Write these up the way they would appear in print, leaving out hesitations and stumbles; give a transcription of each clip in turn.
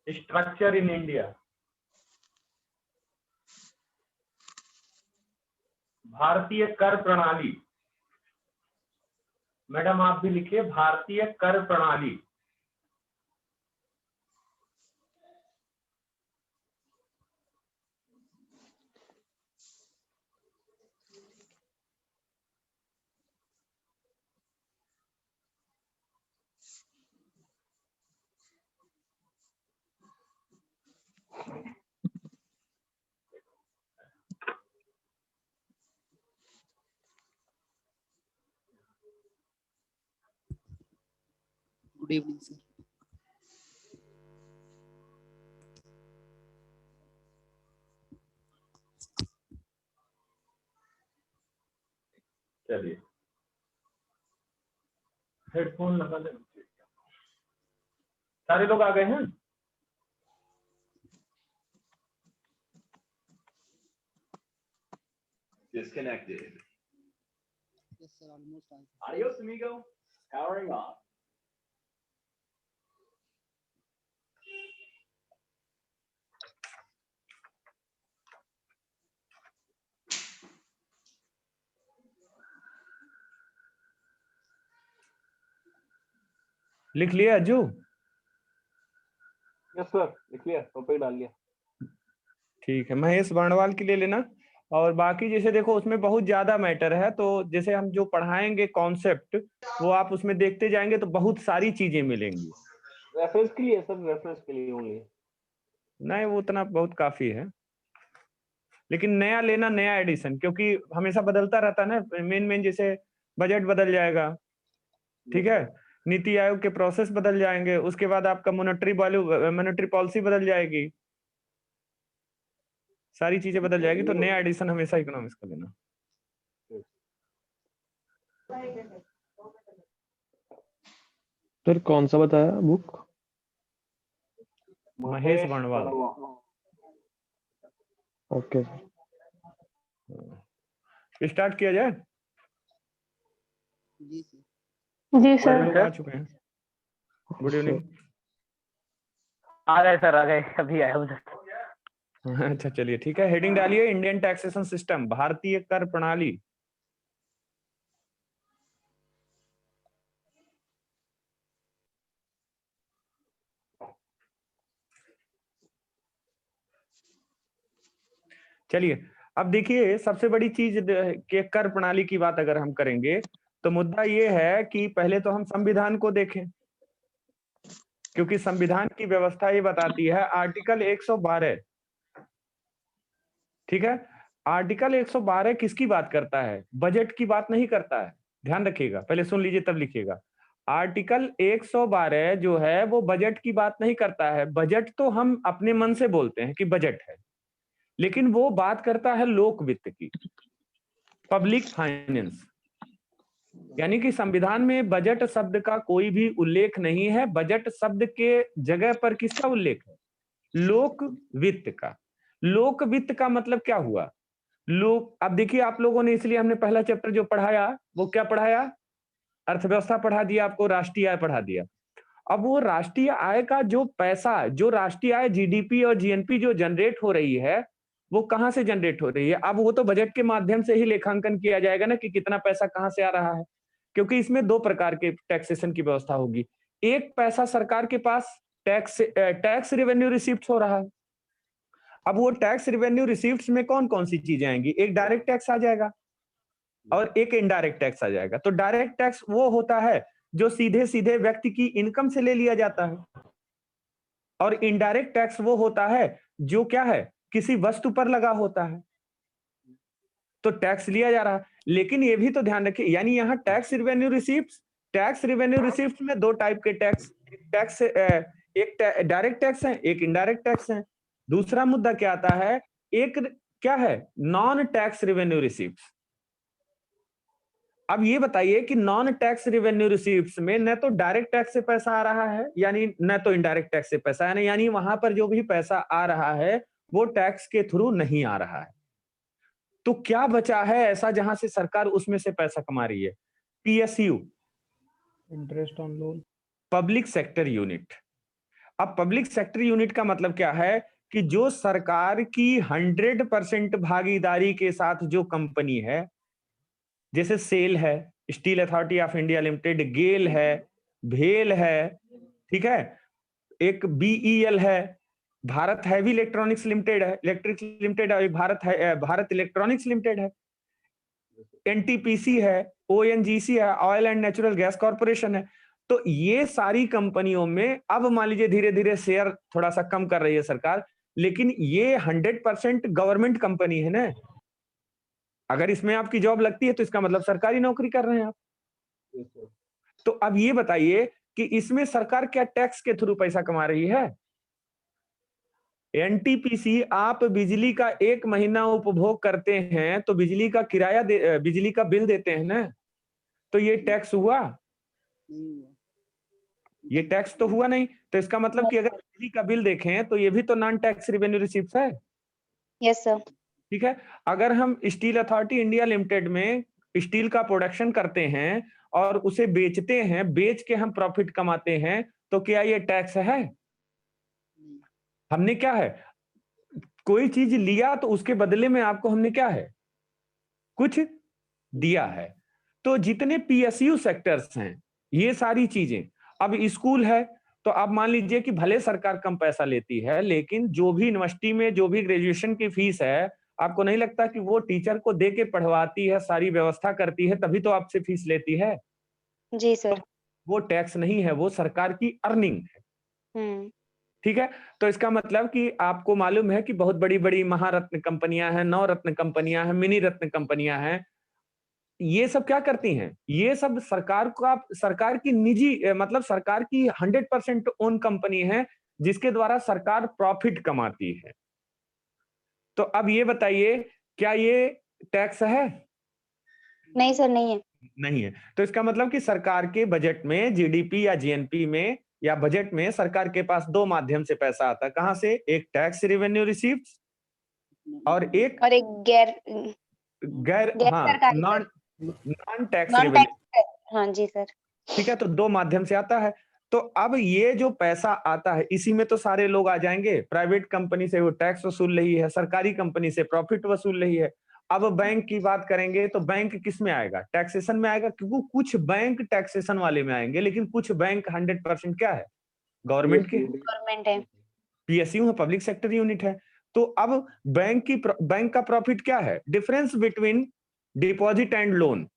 Structure in India, भारतीय कर प्रणाली। मैडम आप भी लिखिए भारतीय कर प्रणाली। Good evening sir. चलिए हेडफोन लगा ले। सारे लोग आ गए हैं? Disconnected. Yes sir, almost all. Adios, amigo. Powering off. लिख लिया अज्जू? यस सर, लिख लिया, टॉपिक डाल लिया। ठीक है, महेश वर्णवाल के लिए लेना। और बाकी जैसे देखो उसमें बहुत ज्यादा मैटर है, तो जैसे हम जो पढ़ाएंगे कॉन्सेप्ट वो आप उसमें देखते जाएंगे तो बहुत सारी चीजें मिलेंगी। रेफरेंस के लिए सर, रेफरेंस के लिए ओनली। नहीं वो उतना बहुत काफी है, लेकिन नया लेना, नया एडिशन, क्योंकि हमेशा बदलता रहता है ना। मेन जैसे बजट बदल जाएगा, ठीक है, नीति आयोग के प्रोसेस बदल जाएंगे, उसके बाद आपका मॉनेटरी पॉलिसी बदल जाएगी, सारी चीजें बदल जाएगी, तो नया एडिशन हमेशा इकोनॉमिक्स का लेना। सर कौन सा बताया book? Mahesh Varnwal. Okay start किया जाए? जी सर। जी सारे सर। लोग आ चुके हैं? Good evening. आ गए सर, आ गए, अभी आया उधर। अच्छा चलिए ठीक है, हेडिंग डालिए इंडियन टैक्सेशन सिस्टम, भारतीय कर प्रणाली। चलिए अब देखिए, सबसे बड़ी चीज के कर प्रणाली की बात अगर हम करेंगे तो मुद्दा ये है कि पहले तो हम संविधान को देखें, क्योंकि संविधान की व्यवस्था ये बताती है, आर्टिकल 112, ठीक है, आर्टिकल 112 किसकी बात करता है? बजट की बात नहीं करता है, ध्यान रखिएगा, पहले सुन लीजिए तब लिखिएगा। आर्टिकल 112 जो है वो बजट की बात नहीं करता है। बजट तो हम अपने मन से बोलते हैं कि बजट है, लेकिन वो बात करता है लोक वित्त की, पब्लिक फाइनेंस। यानी कि संविधान में बजट शब्द का कोई भी उल्लेख नहीं है। बजट शब्द के जगह पर किसका उल्लेख है? लोक वित्त का। लोक वित्त का मतलब क्या हुआ? लोक, अब देखिए आप लोगों ने, इसलिए हमने पहला चैप्टर जो पढ़ाया वो क्या पढ़ाया? अर्थव्यवस्था पढ़ा दिया आपको, राष्ट्रीय आय पढ़ा दिया। अब वो राष्ट्रीय आय का जो पैसा, जो राष्ट्रीय आय जीडीपी और जीएनपी जो जनरेट हो रही है, वो कहां से जनरेट हो रही है? अब वो तो बजट के माध्यम से ही लेखांकन किया जाएगा ना, कि कितना पैसा कहां से आ रहा है, क्योंकि इसमें दो प्रकार के टैक्सेशन की व्यवस्था होगी। एक, पैसा सरकार के पास टैक्स रेवेन्यू रिसीप्ट हो रहा है। अब वो टैक्स रेवेन्यू रिसीप्ट्स में कौन कौन सी चीजें आएंगी? एक डायरेक्ट टैक्स आ जाएगा और एक इनडायरेक्ट टैक्स आ जाएगा। तो डायरेक्ट टैक्स वो होता है जो सीधे सीधे व्यक्ति की इनकम से ले लिया जाता है, और इनडायरेक्ट टैक्स वो होता है जो क्या है, किसी वस्तु पर लगा होता है। तो टैक्स लिया जा रहा है, लेकिन ये भी तो ध्यान रखिए, यानी यहाँ टैक्स रेवेन्यू रिसीप्ट्स में दो टाइप के टैक्स, एक डायरेक्ट टैक्स है, एक इनडायरेक्ट टैक्स है। दूसरा मुद्दा क्या आता है? एक क्या है? Non tax revenue receipts. अब ये बताइए कि नॉन टैक्स रेवेन्यू रिसीप्ट्स में न तो डायरेक्ट टैक्स से पैसा आ रहा है, यानी न तो इनडायरेक्ट टैक्स से पैसा है, यानी वहां पर जो भी पैसा आ रहा है वो टैक्स के थ्रू नहीं आ रहा है। तो क्या बचा है ऐसा जहां से सरकार उसमें से पैसा कमा रही है? PSU, interest on loan, public sector unit. अब पब्लिक सेक्टर यूनिट का मतलब क्या है कि जो सरकार की 100% भागीदारी के साथ जो कंपनी है, जैसे सेल है, steel authority of India limited, GAIL है, भेल है, ठीक है, एक बीईएल है, भारत हैवी इलेक्ट्रॉनिक्स लिमिटेड है, इलेक्ट्रिक लिमिटेड है, एक भारत है, भारत इलेक्ट्रॉनिक्स लिमिटेड है, एनटीपीसी है, ओएनजीसी है, oil and natural gas corporation है। तो ये सारी कंपनियों में अब मान लीजिए धीरे धीरे शेयर थोड़ा सा कम कर रही है सरकार, लेकिन ये 100% गवर्नमेंट कंपनी है ना। अगर इसमें आपकी जॉब लगती है तो इसका मतलब सरकारी नौकरी कर रहे हैं आप। तो अब ये बताइए कि इसमें सरकार क्या टैक्स के थ्रू पैसा कमा रही है? एनटीपीसी, आप बिजली का 1 महीना उपभोग करते हैं तो बिजली का किराया बिजली का बिल देते हैं ना, तो ये टैक्स हुआ? नहीं हुआ। ये टैक्स तो हुआ नहीं। तो इसका मतलब कि अगर बिजली का बिल देखें तो ये भी तो नॉन टैक्स रेवेन्यू रिसीप्ट है। Yes sir. ठीक है, अगर हम स्टील अथॉरिटी इंडिया लिमिटेड में स्टील का प्रोडक्शन करते हैं और उसे बेचते हैं, बेच के हम प्रॉफिट कमाते हैं, तो क्या ये टैक्स है? नहीं। हमने क्या है, कोई चीज लिया तो उसके बदले में आपको हमने क्या है, कुछ दिया है। तो जितने पीएसयू सेक्टर्स हैं, ये सारी चीजें, अब स्कूल है तो आप मान लीजिए कि भले सरकार कम पैसा लेती है, लेकिन जो भी यूनिवर्सिटी में जो भी ग्रेजुएशन की फीस है, आपको नहीं लगता कि वो टीचर को दे के पढ़वाती है, सारी व्यवस्था करती है, तभी तो आपसे फीस लेती है? जी सर। वो टैक्स नहीं है, वो सरकार की अर्निंग है। हम्म। ठीक है, तो इसका मतलब कि आपको मालूम है कि बहुत बड़ी बड़ी महारत्न कंपनियां हैं, नवरत्न कंपनियां हैं, मिनी रत्न कंपनियां हैं। ये सब क्या करती हैं? ये सब सरकार की निजी मतलब सरकार की 100% ओन कंपनी है, जिसके द्वारा सरकार प्रॉफिट कमाती है। तो अब ये बताइए, क्या ये टैक्स है? नहीं सर, नहीं है। नहीं है। तो इसका मतलब कि सरकार के बजट में, जीडीपी या जीएनपी में या बजट में सरकार के पास 2 माध्यम से पैसा आता है। कहां से? एक टैक्स रेवेन्यू रिसीप्ट और एक और एक गैर गैर हाँ सरकारी non non tax non revenue. Tax. हाँ जी सर। ठीक है, तो 2 माध्यम से आता है। तो अब ये जो पैसा आता है, इसी में तो सारे लोग आ जाएंगे। प्राइवेट कंपनी से वो टैक्स वसूल रही है, सरकारी कंपनी से प्रॉफिट वसूल रही है। अब बैंक की बात करेंगे तो बैंक किस में आएगा? टैक्सेशन में आएगा, क्योंकि कुछ बैंक टैक्सेशन वाले में आएंगे, लेकिन कुछ बैंक 100% क्या है, गवर्नमेंट के गवर्नमेंट है। पीएसयू है, पब्लिक सेक्टर यूनिट है। तो अब बैंक का प्रॉफिट क्या है? Difference between deposit and loan.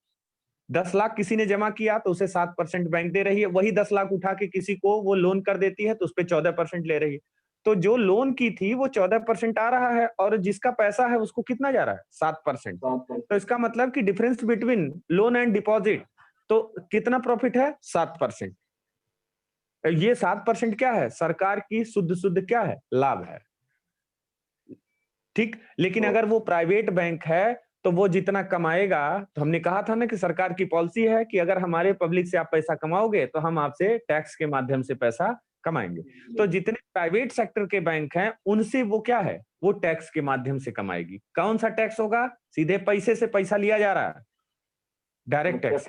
10 lakh किसी ने जमा किया तो उसे 7% बैंक दे रही है, वही 10 लाख उठा के किसी को वो लोन कर देती है तो उस पर 14% ले रही है। तो जो लोन की थी वो 14% आ रहा है, और जिसका पैसा है उसको कितना जा रहा है? 7%। तो इसका मतलब कि difference between loan and deposit, तो कितना प्रॉफिट है? 7%। ये 7% क्या है? सरकार की शुद्ध क्या है? लाभ है। ठीक, लेकिन अगर वो प्राइवेट बैंक है तो वो जितना कमाएगा, तो हमने कहा था ना कि सरकार की पॉलिसी है कि अगर हमारे पब्लिक से आप पैसा कमाओगे तो हम आपसे टैक्स के माध्यम से पैसा कमाएंगे। तो जितने प्राइवेट सेक्टर के बैंक हैं, उनसे वो क्या है, वो टैक्स के माध्यम से कमाएगी। कौन सा टैक्स होगा? सीधे पैसे से पैसा लिया जा रहा है, डायरेक्ट टैक्स।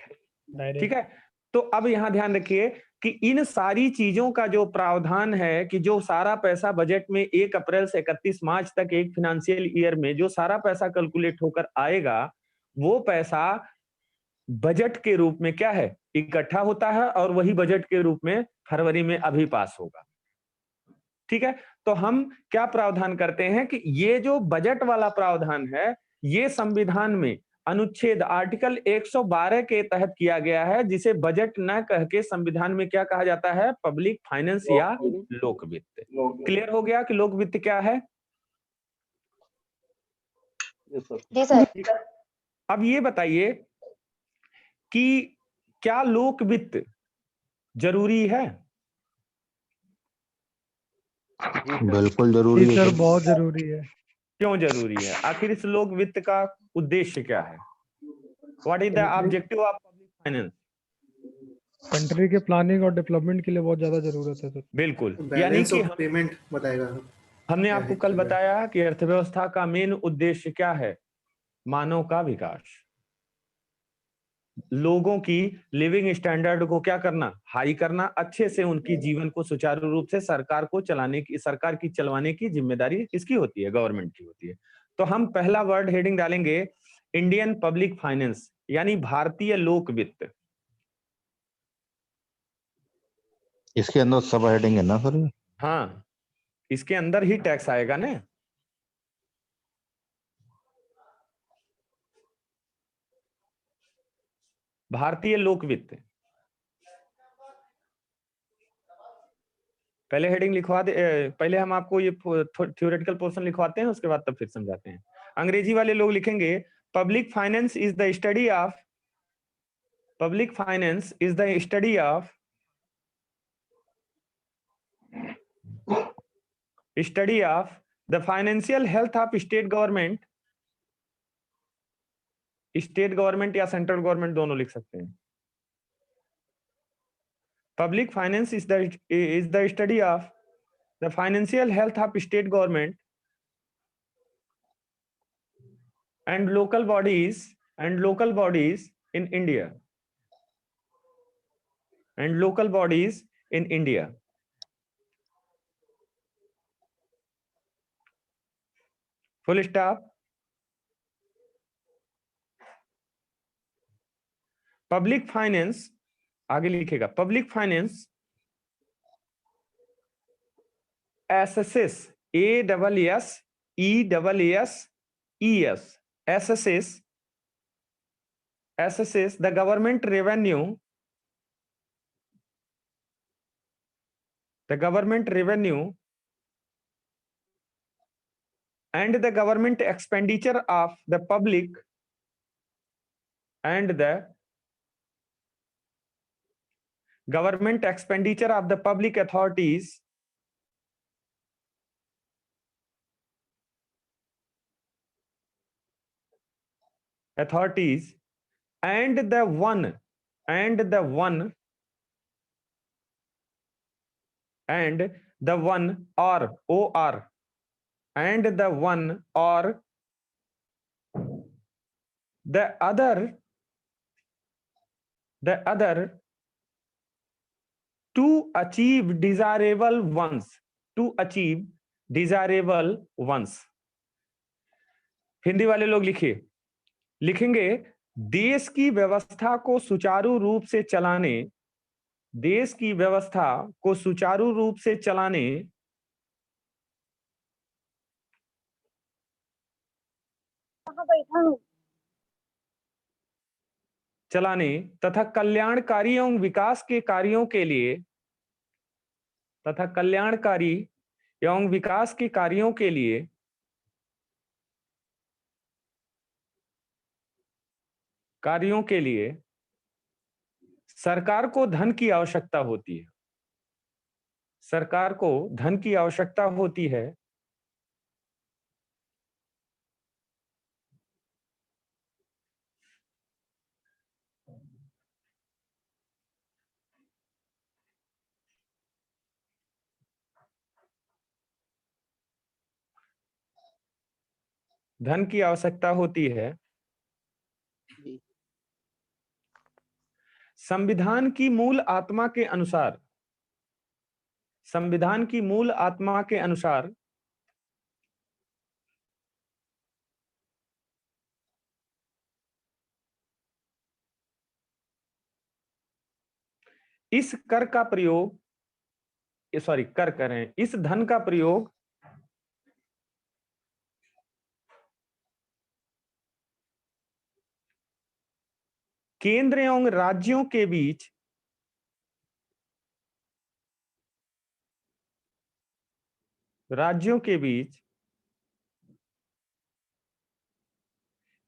ठीक है, तो अब यहां ध्यान रखिए कि इन सारी चीजों का जो प्रावधान है, कि जो सारा पैसा बजट में 1 अप्रैल से 31 मार्च तक एक फाइनेंशियल ईयर में जो सारा पैसा कैलकुलेट होकर आएगा, वो पैसा बजट के रूप में क्या है, इकट्ठा होता है, और वही बजट के रूप में फरवरी में अभी पास होगा। ठीक है, तो हम क्या प्रावधान करते हैं कि ये जो बजट वाला प्रावधान है, ये संविधान में अनुच्छेद आर्टिकल 112 के तहत किया गया है, जिसे बजट न कह के संविधान में क्या कहा जाता है? पब्लिक फाइनेंस या लोक वित्त। क्लियर हो गया कि लोक वित्त क्या है? जी सर। अब ये बताइए कि क्या लोक वित्त जरूरी है? बिल्कुल जरूरी है सर, बहुत जरूरी है। क्यों जरूरी है? आखिर इस लोक वित्त का उद्देश्य क्या है? What is the objective of public finance? Country के प्लानिंग और डेवलपमेंट के लिए बहुत ज्यादा जरूरत है सर। बिल्कुल, यानी बैलेंस कि ऑफ पेमेंट बताएगा। हमने आपको कल बताया कि अर्थव्यवस्था का मेन उद्देश्य क्या है? मानव का विकास। लोगों की लिविंग स्टैंडर्ड को क्या करना, हाई करना, अच्छे से उनकी जीवन को सुचारू रूप से सरकार की चलवाने की जिम्मेदारी किसकी होती है, गवर्नमेंट की होती है। तो हम पहला वर्ड हेडिंग डालेंगे इंडियन पब्लिक फाइनेंस, यानी भारतीय लोक वित्त। इसके अंदर सब हेडिंग है ना सर? हाँ, इसके अंदर ही टैक्स आएगा ना। भारतीय लोक वित्त, पहले हेडिंग लिखवा दे, पहले हम आपको ये थ्योरेटिकल पोर्शन लिखवाते हैं, उसके बाद तब फिर समझाते हैं। अंग्रेजी वाले लोग लिखेंगे public finance is the study of, public finance is the study of, study of the financial health of state government, state government या सेंट्रल गवर्नमेंट दोनों लिख सकते हैं। Public finance is the study of the financial health of state government and local bodies in India, and local bodies in India. Full stop. Public finance, आगे लिखेगा, public finance assesses, assesses the government revenue, and the government expenditure of the public and the government expenditure of the public authorities and the one or the other to achieve desirable ones, Hindi वाले लोग लिखेंगे देश की व्यवस्था को सुचारू रूप से चलाने, देश की व्यवस्था को सुचारू रूप से चलाने तथा कल्याणकारी एवं विकास के कार्यों के लिए, तथा कल्याणकारी एवं विकास के कार्यों के लिए सरकार को धन की आवश्यकता होती है, सरकार को धन की आवश्यकता होती है। धन की आवश्यकता होती है। जी। संविधान की मूल आत्मा के अनुसार, संविधान की मूल आत्मा के अनुसार इस कर का प्रयोग, इस धन का प्रयोग केंद्र एवं राज्यों के बीच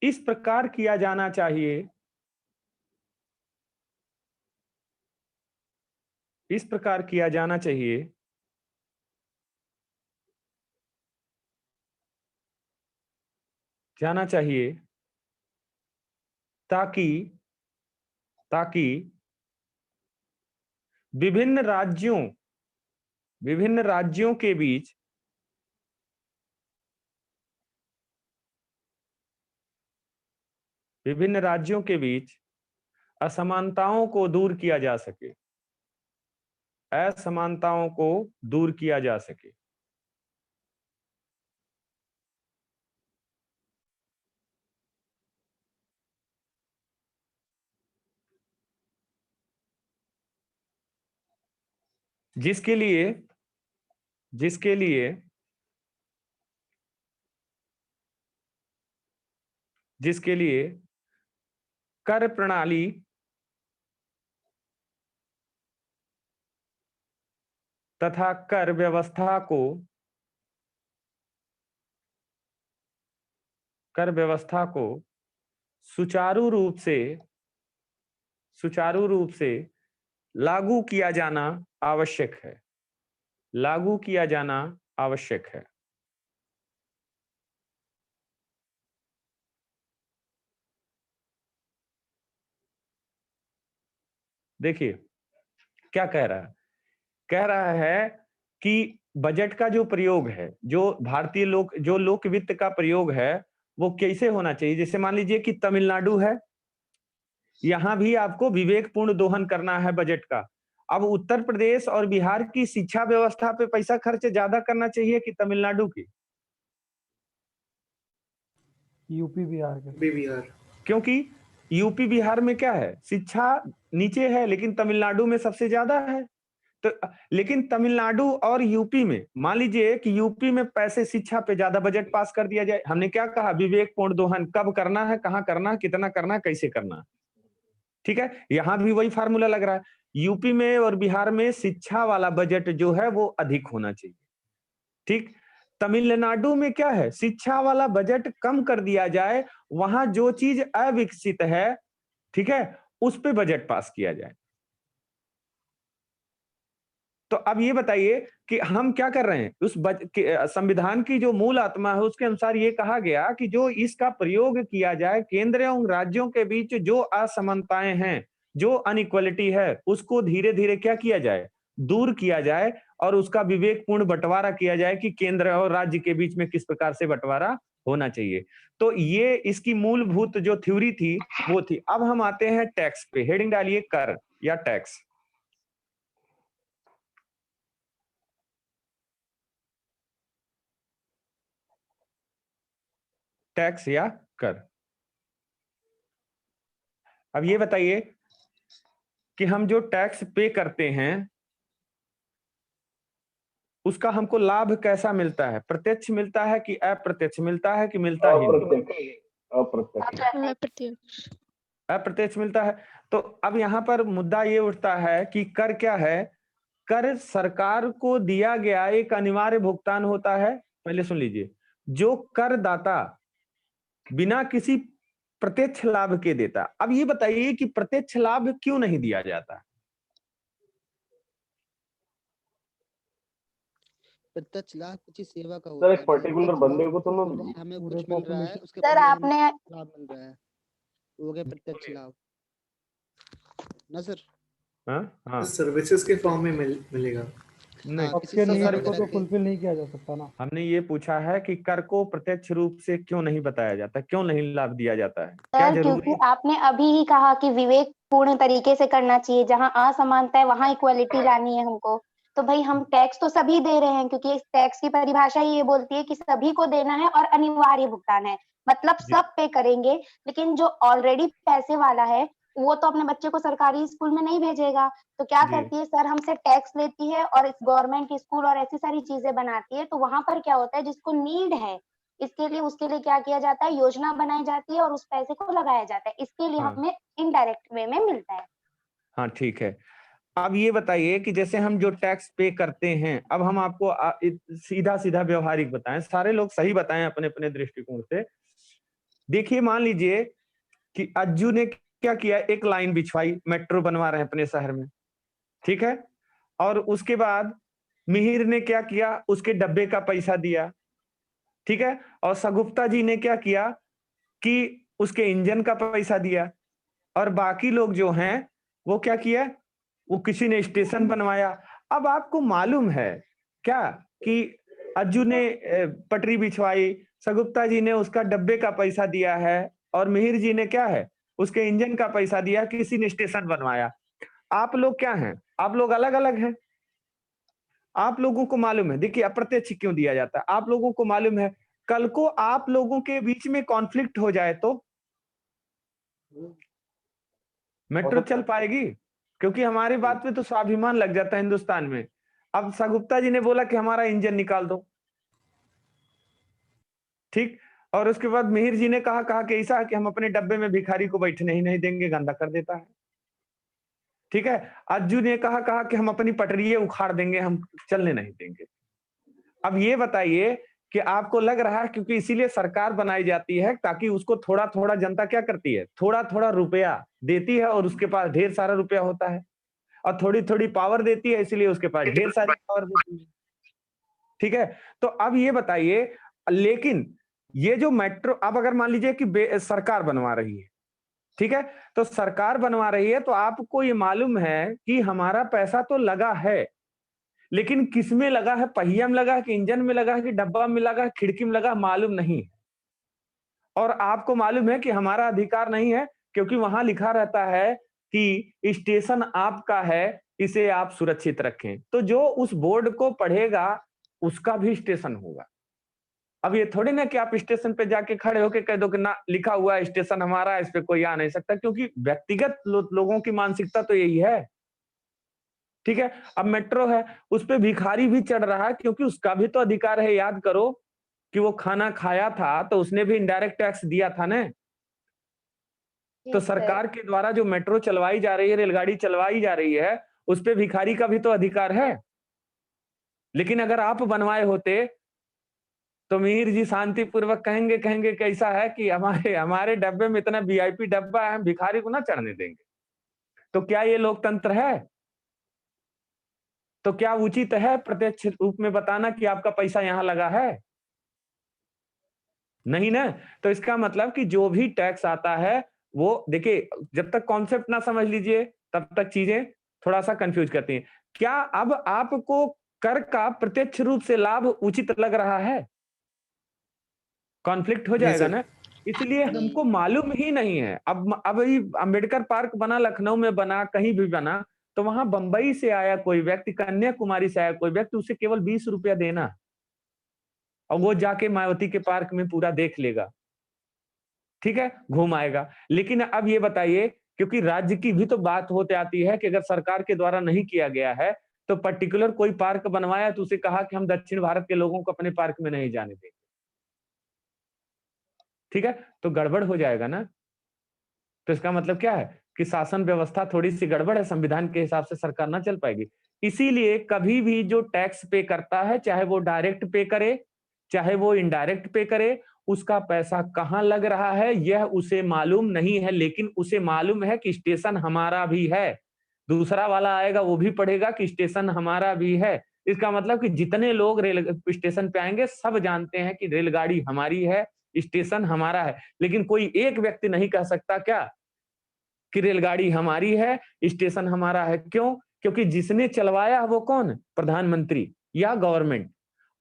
इस प्रकार किया जाना चाहिए, इस प्रकार किया जाना चाहिए ताकि विभिन्न राज्यों के बीच असमानताओं को दूर किया जा सके, असमानताओं को दूर किया जा सके। जिसके लिए कर प्रणाली तथा कर व्यवस्था को सुचारू रूप से लागू किया जाना आवश्यक है, लागू किया जाना आवश्यक है। देखिए क्या कह रहा है कि बजट का जो प्रयोग है, जो भारतीय लोक वित्त का प्रयोग है, वो कैसे होना चाहिए। जैसे मान लीजिए कि तमिलनाडु है, यहां भी आपको विवेकपूर्ण दोहन करना है बजट का। अब उत्तर प्रदेश और बिहार की शिक्षा व्यवस्था पे पैसा खर्च ज्यादा करना चाहिए कि तमिलनाडु की? यूपी बिहार क्योंकि यूपी बिहार में क्या है, शिक्षा नीचे है, लेकिन तमिलनाडु में सबसे ज्यादा है। तो लेकिन तमिलनाडु और यूपी में, मान लीजिए कि यूपी में पैसे शिक्षा पे ज्यादा बजट पास कर दिया जाए। हमने क्या कहा, विवेकपूर्ण दोहन, कब करना है, कहां करना है, कितना करना है, कैसे करना है। ठीक है, यहां भी वही फार्मूला लग रहा है। यूपी में और बिहार में शिक्षा वाला बजट जो है वो अधिक होना चाहिए। ठीक, तमिलनाडु में क्या है, शिक्षा वाला बजट कम कर दिया जाए, वहां जो चीज अविकसित है, ठीक है, उस पे बजट पास किया जाए। तो अब ये बताइए कि हम क्या कर रहे हैं, उस संविधान की जो मूल आत्मा है उसके अनुसार ये कहा गया कि जो इसका प्रयोग किया जाए, केंद्र एवं राज्यों के बीच जो असमानताएं हैं, जो अनइक्वलिटी है, उसको धीरे धीरे क्या किया जाए, दूर किया जाए, और उसका विवेकपूर्ण बंटवारा किया जाए कि केंद्र और राज्य के बीच में किस प्रकार से बंटवारा होना चाहिए। तो ये इसकी मूलभूत जो थ्योरी थी वो थी। अब हम आते हैं टैक्स पे। हेडिंग डालिए कर या टैक्स। टैक्स या कर। अब ये बताइए कि हम जो टैक्स पे करते हैं उसका हमको लाभ कैसा मिलता है, प्रत्यक्ष मिलता है कि अप्रत्यक्ष मिलता है कि मिलता ही नहीं? अप्रत्यक्ष मिलता है। तो अब यहाँ पर मुद्दा ये उठता है कि कर क्या है, कर सरकार को दिया गया एक अनिवार्य भुगतान होता है। पहले सुन लीजिए, जो करदाता बिना किसी प्रत्यक्ष लाभ के देता। अब ये बताइए कि प्रत्यक्ष लाभ क्यों नहीं दिया जाता? प्रत्यक्ष लाभ किसी सेवा का सर होता एक है, पर्टिकुलर बंदे को तो ना हमें कुछ मिल रहा है, उसके सर बदले हमें आपने लाभ मिल रहा है, वो गया प्रत्यक्ष लाभ ना सर। हाँ सर्विसेज के फॉर्म में मिलेगा। नहीं, सबके नियम को तो फुलफिल नहीं किया जा सकता ना। हमने ये पूछा है कि कर को प्रत्यक्ष रूप से क्यों नहीं बताया जाता, क्यों नहीं लाभ दिया जाता है, क्या सर जरूरी? क्योंकि आपने अभी ही कहा कि विवेकपूर्ण तरीके से करना चाहिए, जहां असमानता है वहां इक्वालिटी लानी है हमको। तो भाई हम टैक्स तो सभी दे रहे हैं, क्योंकि इस टैक्स की परिभाषा ही ये बोलती है कि सभी को देना है और अनिवार्य भुगतान है, मतलब सब पे करेंगे। लेकिन जो ऑलरेडी पैसे वाला है वो तो अपने बच्चे को सरकारी स्कूल में नहीं भेजेगा, तो क्या करती है सर, हमसे टैक्स लेती है और इस गवर्नमेंट स्कूल और ऐसी सारी चीजें बनाती है। तो वहां पर क्या होता है, जिसको नीड है इसके लिए, उसके लिए क्या किया जाता है, योजना बनाई जाती है और उस पैसे को लगाया जाता है, इसके लिए हमें इनडायरेक्ट वे में मिलता है। हाँ ठीक है। अब ये बताइए कि जैसे हम जो टैक्स पे करते हैं, अब हम आपको सीधा सीधा व्यवहारिक बताएं, सारे लोग सही बताएं अपने अपने दृष्टिकोण से। देखिए मान लीजिए कि अज्जू ने क्या किया, एक लाइन बिछवाई, मेट्रो बनवा रहे हैं अपने शहर में, ठीक है, और उसके बाद मिहिर ने क्या किया, उसके डब्बे का पैसा दिया, ठीक है, और सगुप्ता जी ने क्या किया कि उसके इंजन का पैसा दिया, और बाकी लोग जो हैं वो क्या किया, वो किसी ने स्टेशन बनवाया। अब आपको मालूम है क्या कि अज्जू ने पटरी बिछवाई, सगुप्ता जी ने उसका डब्बे का पैसा दिया है, और मिहिर जी ने क्या है, उसके इंजन का पैसा दिया, किसी ने स्टेशन बनवाया। आप लोग क्या हैं? आप लोग अलग अलग हैं। आप लोगों को मालूम है, देखिए अप्रत्यक्ष क्यों दिया जाता है, आप लोगों को मालूम है कल को आप लोगों के बीच में कॉन्फ्लिक्ट हो जाए तो मेट्रो चल पाएगी? क्योंकि हमारी बात में तो स्वाभिमान लग जाता है हिंदुस्तान में। अब सागुप्ता जी ने बोला कि हमारा इंजन निकाल दो, ठीक, और उसके बाद मिहिर जी ने कहा कि ऐसा है कि हम अपने डब्बे में भिखारी को बैठने ही नहीं देंगे, गंदा कर देता है, ठीक है। अज्जू ने कहा कि हम अपनी पटरिये उखाड़ देंगे, हम चलने नहीं देंगे। अब ये बताइए कि आपको लग रहा है क्योंकि इसीलिए सरकार बनाई जाती है ताकि उसको थोड़ा थोड़ा जनता क्या करती है, थोड़ा थोड़ा रुपया देती है और उसके पास ढेर सारा रुपया होता है, और थोड़ी थोड़ी पावर देती है इसलिए उसके पास ढेर सारी पावर देती है, ठीक है। तो अब ये बताइए, लेकिन ये जो मेट्रो, अब अगर मान लीजिए कि सरकार बनवा रही है, ठीक है, तो सरकार बनवा रही है तो आपको ये मालूम है कि हमारा पैसा तो लगा है, लेकिन किस में लगा है? पहिया में लगा है कि इंजन में लगा है कि डब्बा में लगा है, खिड़की में लगा, मालूम नहीं। और आपको मालूम है कि हमारा अधिकार नहीं है, क्योंकि वहां लिखा रहता है कि स्टेशन आपका है, इसे आप सुरक्षित रखें। तो जो उस बोर्ड को पढ़ेगा उसका भी स्टेशन होगा। अब ये थोड़ी ना कि आप स्टेशन पे जाके खड़े होके कह दो कि ना लिखा हुआ है स्टेशन हमारा है, इस पे कोई आ नहीं सकता, क्योंकि व्यक्तिगत लोगों की मानसिकता तो यही है, ठीक है। अब मेट्रो है, उस पे भिखारी भी चढ़ रहा है क्योंकि उसका भी तो अधिकार है। याद करो कि वो खाना खाया था तो उसने भी इनडायरेक्ट टैक्स दिया था ना। तो सरकार के द्वारा जो मेट्रो चलवाई जा रही है, रेलगाड़ी चलवाई जा रही है, उस पे भिखारी का भी तो अधिकार है। लेकिन अगर आप बनवाए होते तो मिहिर जी शांतिपूर्वक कहेंगे कैसा है कि हमारे डब्बे में इतना वीआईपी डब्बा है, हम भिखारी को ना चढ़ने देंगे। तो क्या ये लोकतंत्र है? तो क्या उचित है प्रत्यक्ष रूप में बताना कि आपका पैसा यहां लगा है? नहीं ना। तो इसका मतलब कि जो भी टैक्स आता है वो, देखिए जब तक कॉन्सेप्ट ना समझ लीजिए तब तक चीजें थोड़ा सा कंफ्यूज करती हैं। क्या अब आपको कर का प्रत्यक्ष रूप से लाभ उचित लग रहा है? कॉन्फ्लिक्ट हो जाएगा ना, इसलिए हमको मालूम ही नहीं है। अब ये अंबेडकर पार्क बना, लखनऊ में बना, कहीं भी बना, तो वहां बंबई से आया कोई व्यक्ति, कन्याकुमारी से आया कोई व्यक्ति, उसे केवल 20 रुपया देना और वो जाके मायावती के पार्क में पूरा देख लेगा, ठीक है, घूम आएगा। लेकिन अब ये बताइए, क्योंकि राज्य की भी तो बात होते आती है कि अगर सरकार के द्वारा नहीं किया गया है तो पर्टिकुलर कोई पार्क बनवाया तो उसे कहा कि हम दक्षिण भारत के लोगों को अपने पार्क में नहीं जाने देंगे, ठीक है, तो गड़बड़ हो जाएगा ना। तो इसका मतलब क्या है कि शासन व्यवस्था थोड़ी सी गड़बड़ है, संविधान के हिसाब से सरकार ना चल पाएगी। इसीलिए कभी भी जो टैक्स पे करता है, चाहे वो डायरेक्ट पे करे चाहे वो इनडायरेक्ट पे करे, उसका पैसा कहां लग रहा है यह उसे मालूम नहीं है, लेकिन उसे मालूम है कि स्टेशन हमारा भी है। दूसरा वाला आएगा वो भी पढ़ेगा कि स्टेशन हमारा भी है। इसका मतलब कि जितने लोग रेल स्टेशन पे आएंगे सब जानते हैं कि रेलगाड़ी हमारी है, स्टेशन हमारा है। लेकिन कोई एक व्यक्ति नहीं कह सकता क्या कि रेलगाड़ी हमारी है, स्टेशन हमारा है। क्यों? क्योंकि जिसने चलवाया वो कौन? प्रधानमंत्री या गवर्नमेंट।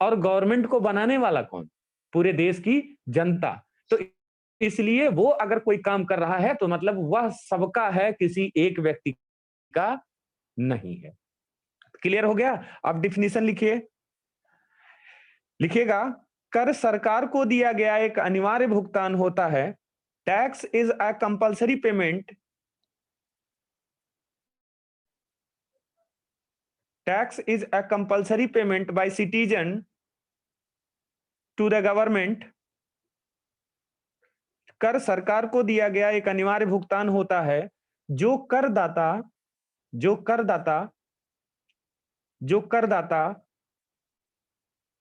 और गवर्नमेंट को बनाने वाला कौन? पूरे देश की जनता। तो इसलिए वो अगर कोई काम कर रहा है तो मतलब वह सबका है, किसी एक व्यक्ति का नहीं है। क्लियर हो गया? अब डिफिनीशन लिखिए, लिखिएगा, कर सरकार को दिया गया एक अनिवार्य भुगतान होता है। Tax is a compulsory payment. Tax is a compulsory payment by citizen to the government. कर सरकार को दिया गया एक अनिवार्य भुगतान होता है जो करदाता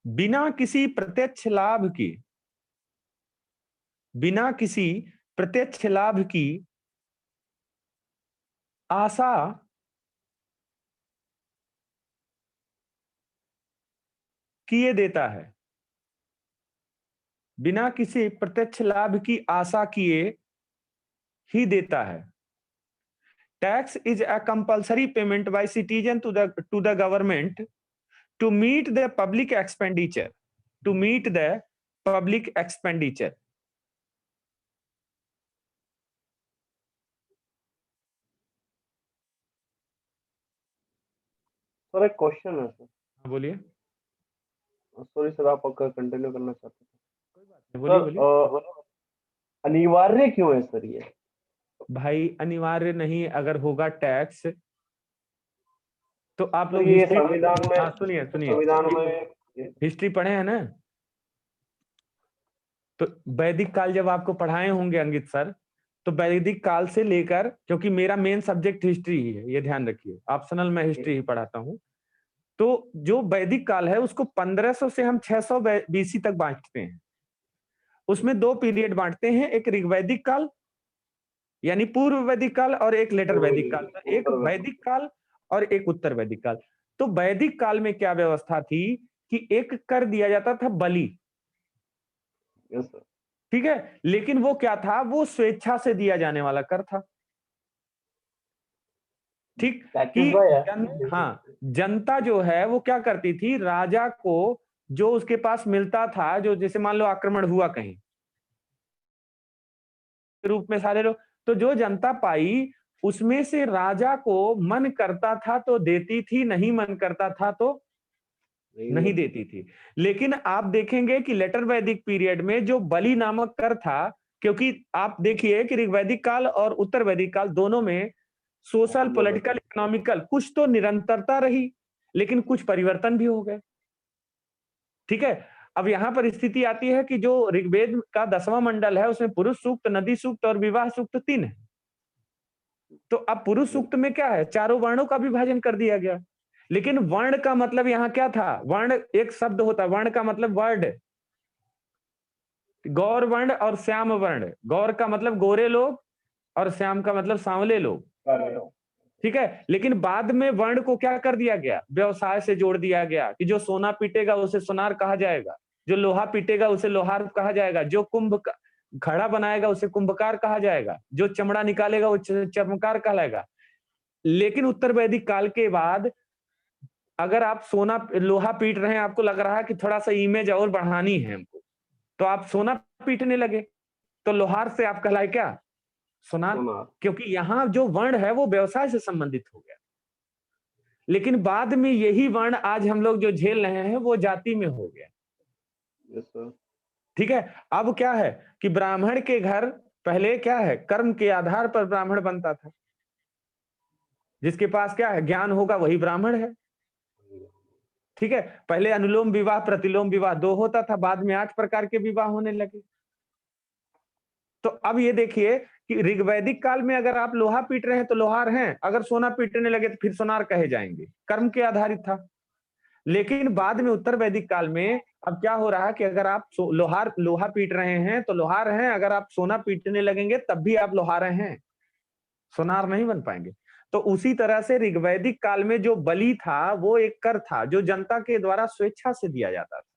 बिना किसी प्रत्यक्ष लाभ की आशा किए देता है, बिना किसी प्रत्यक्ष लाभ की आशा किए ही देता है। Tax is a compulsory payment by citizen to the government to meet the public expenditure, sir एक क्वेश्चन है सर। हाँ, बोलिए सॉरी सर, आप कंटिन्यू करना चाहते हैं? बोलिए सर बोलिए। अनिवार्य क्यों है सर ये? भाई अनिवार्य नहीं, अगर होगा टैक्स तो आप तो लोग ये हिस्ट्री, संविधान में, हाँ सुनिए संविधान सुनिए, में हिस्ट्री पढ़े हैं ना? तो वैदिक काल जब आपको पढ़ाए होंगे अंकित सर, तो वैदिक काल से लेकर, क्योंकि मेरा मेन सब्जेक्ट हिस्ट्री ही है, ये ध्यान रखिए, ऑप्शनल में हिस्ट्री ही पढ़ाता हूँ। तो जो वैदिक काल है उसको 1500 से हम 600 बीसी तक बांटते हैं। उसमें दो पीरियड बांटते हैं, एक ऋग्वैदिक काल यानी पूर्व वैदिक काल और एक लेटर वैदिक काल। तो एक वैदिक काल और एक उत्तर वैदिक काल। तो वैदिक काल में क्या व्यवस्था थी कि एक कर दिया जाता था बलि, यस सर। ठीक है, लेकिन वो क्या था, वो स्वेच्छा से दिया जाने वाला कर था, ठीक कि हाँ, जनता जो है वो क्या करती थी, राजा को जो उसके पास मिलता था, जो जैसे मान लो आक्रमण हुआ कहीं रूप में सारे लोग, तो जो जनता पाई उसमें से राजा को मन करता था तो देती थी, नहीं मन करता था तो नहीं देती थी। लेकिन आप देखेंगे कि लेटर वैदिक पीरियड में जो बलि नामक कर था, क्योंकि आप देखिए कि ऋग्वैदिक काल और उत्तर वैदिक काल दोनों में सोशल, पॉलिटिकल, इकोनॉमिकल कुछ तो निरंतरता रही, लेकिन कुछ परिवर्तन भी हो गए, ठीक है। अब यहां पर स्थिति आती है कि जो ऋग्वेद का 10वां मंडल है उसमें पुरुष सूक्त, नदी सूक्त और विवाह सूक्त 3 है। तो अब पुरुष सूक्त में क्या है, चारों वर्णों का विभाजन कर दिया गया। लेकिन वर्ण का मतलब यहां क्या था, वर्ण एक शब्द होता है, वर्ण का मतलब वर्ड, गौर वर्ण और श्याम वर्ण। गौर का मतलब गोरे लोग और श्याम का मतलब सांवले लोग, ठीक है। लेकिन बाद में वर्ण को क्या कर दिया गया, व्यवसाय से जोड़ दिया गया कि जो सोना पीटेगा उसे सोनार कहा जाएगा, जो लोहा पीटेगा उसे लोहार कहा जाएगा, जो कुंभ घड़ा बनाएगा उसे कुंभकार कहा जाएगा, जो चमड़ा निकालेगा वो चर्मकार कहलाएगा। लेकिन उत्तर वैदिक काल के बाद अगर आप सोना लोहा पीट रहे हैं, आपको लग रहा है कि थोड़ा सा इमेज और बढ़ानी है हमको, तो आप सोना पीटने लगे, तो लोहार से आप कहलाए क्या, सोनार, क्योंकि यहां जो वर्ण है वो व्यवसाय से संबंधित हो गया। लेकिन बाद में यही वर्ण आज हम लोग जो झेल रहे हैं वो जाति में हो गया, ठीक है। अब क्या है कि ब्राह्मण के घर पहले क्या है, कर्म के आधार पर ब्राह्मण बनता था, जिसके पास क्या है, ज्ञान होगा वही ब्राह्मण है, ठीक है। पहले अनुलोम विवाह, प्रतिलोम विवाह 2 होता था, बाद में 8 प्रकार के विवाह होने लगे। तो अब ये देखिए कि ऋग्वैदिक काल में अगर आप लोहा पीट रहे हैं तो लोहार हैं, अगर सोना पीटने लगे तो फिर सोनार कहे जाएंगे, कर्म के आधारित था। लेकिन बाद में उत्तर वैदिक काल में अब क्या हो रहा है कि अगर आप लोहा पीट रहे हैं तो लोहार हैं, अगर आप सोना पीटने लगेंगे तब भी आप लोहार हैं, सोनार नहीं बन पाएंगे। तो उसी तरह से ऋग्वैदिक काल में जो बलि था वो एक कर था जो जनता के द्वारा स्वेच्छा से दिया जाता था।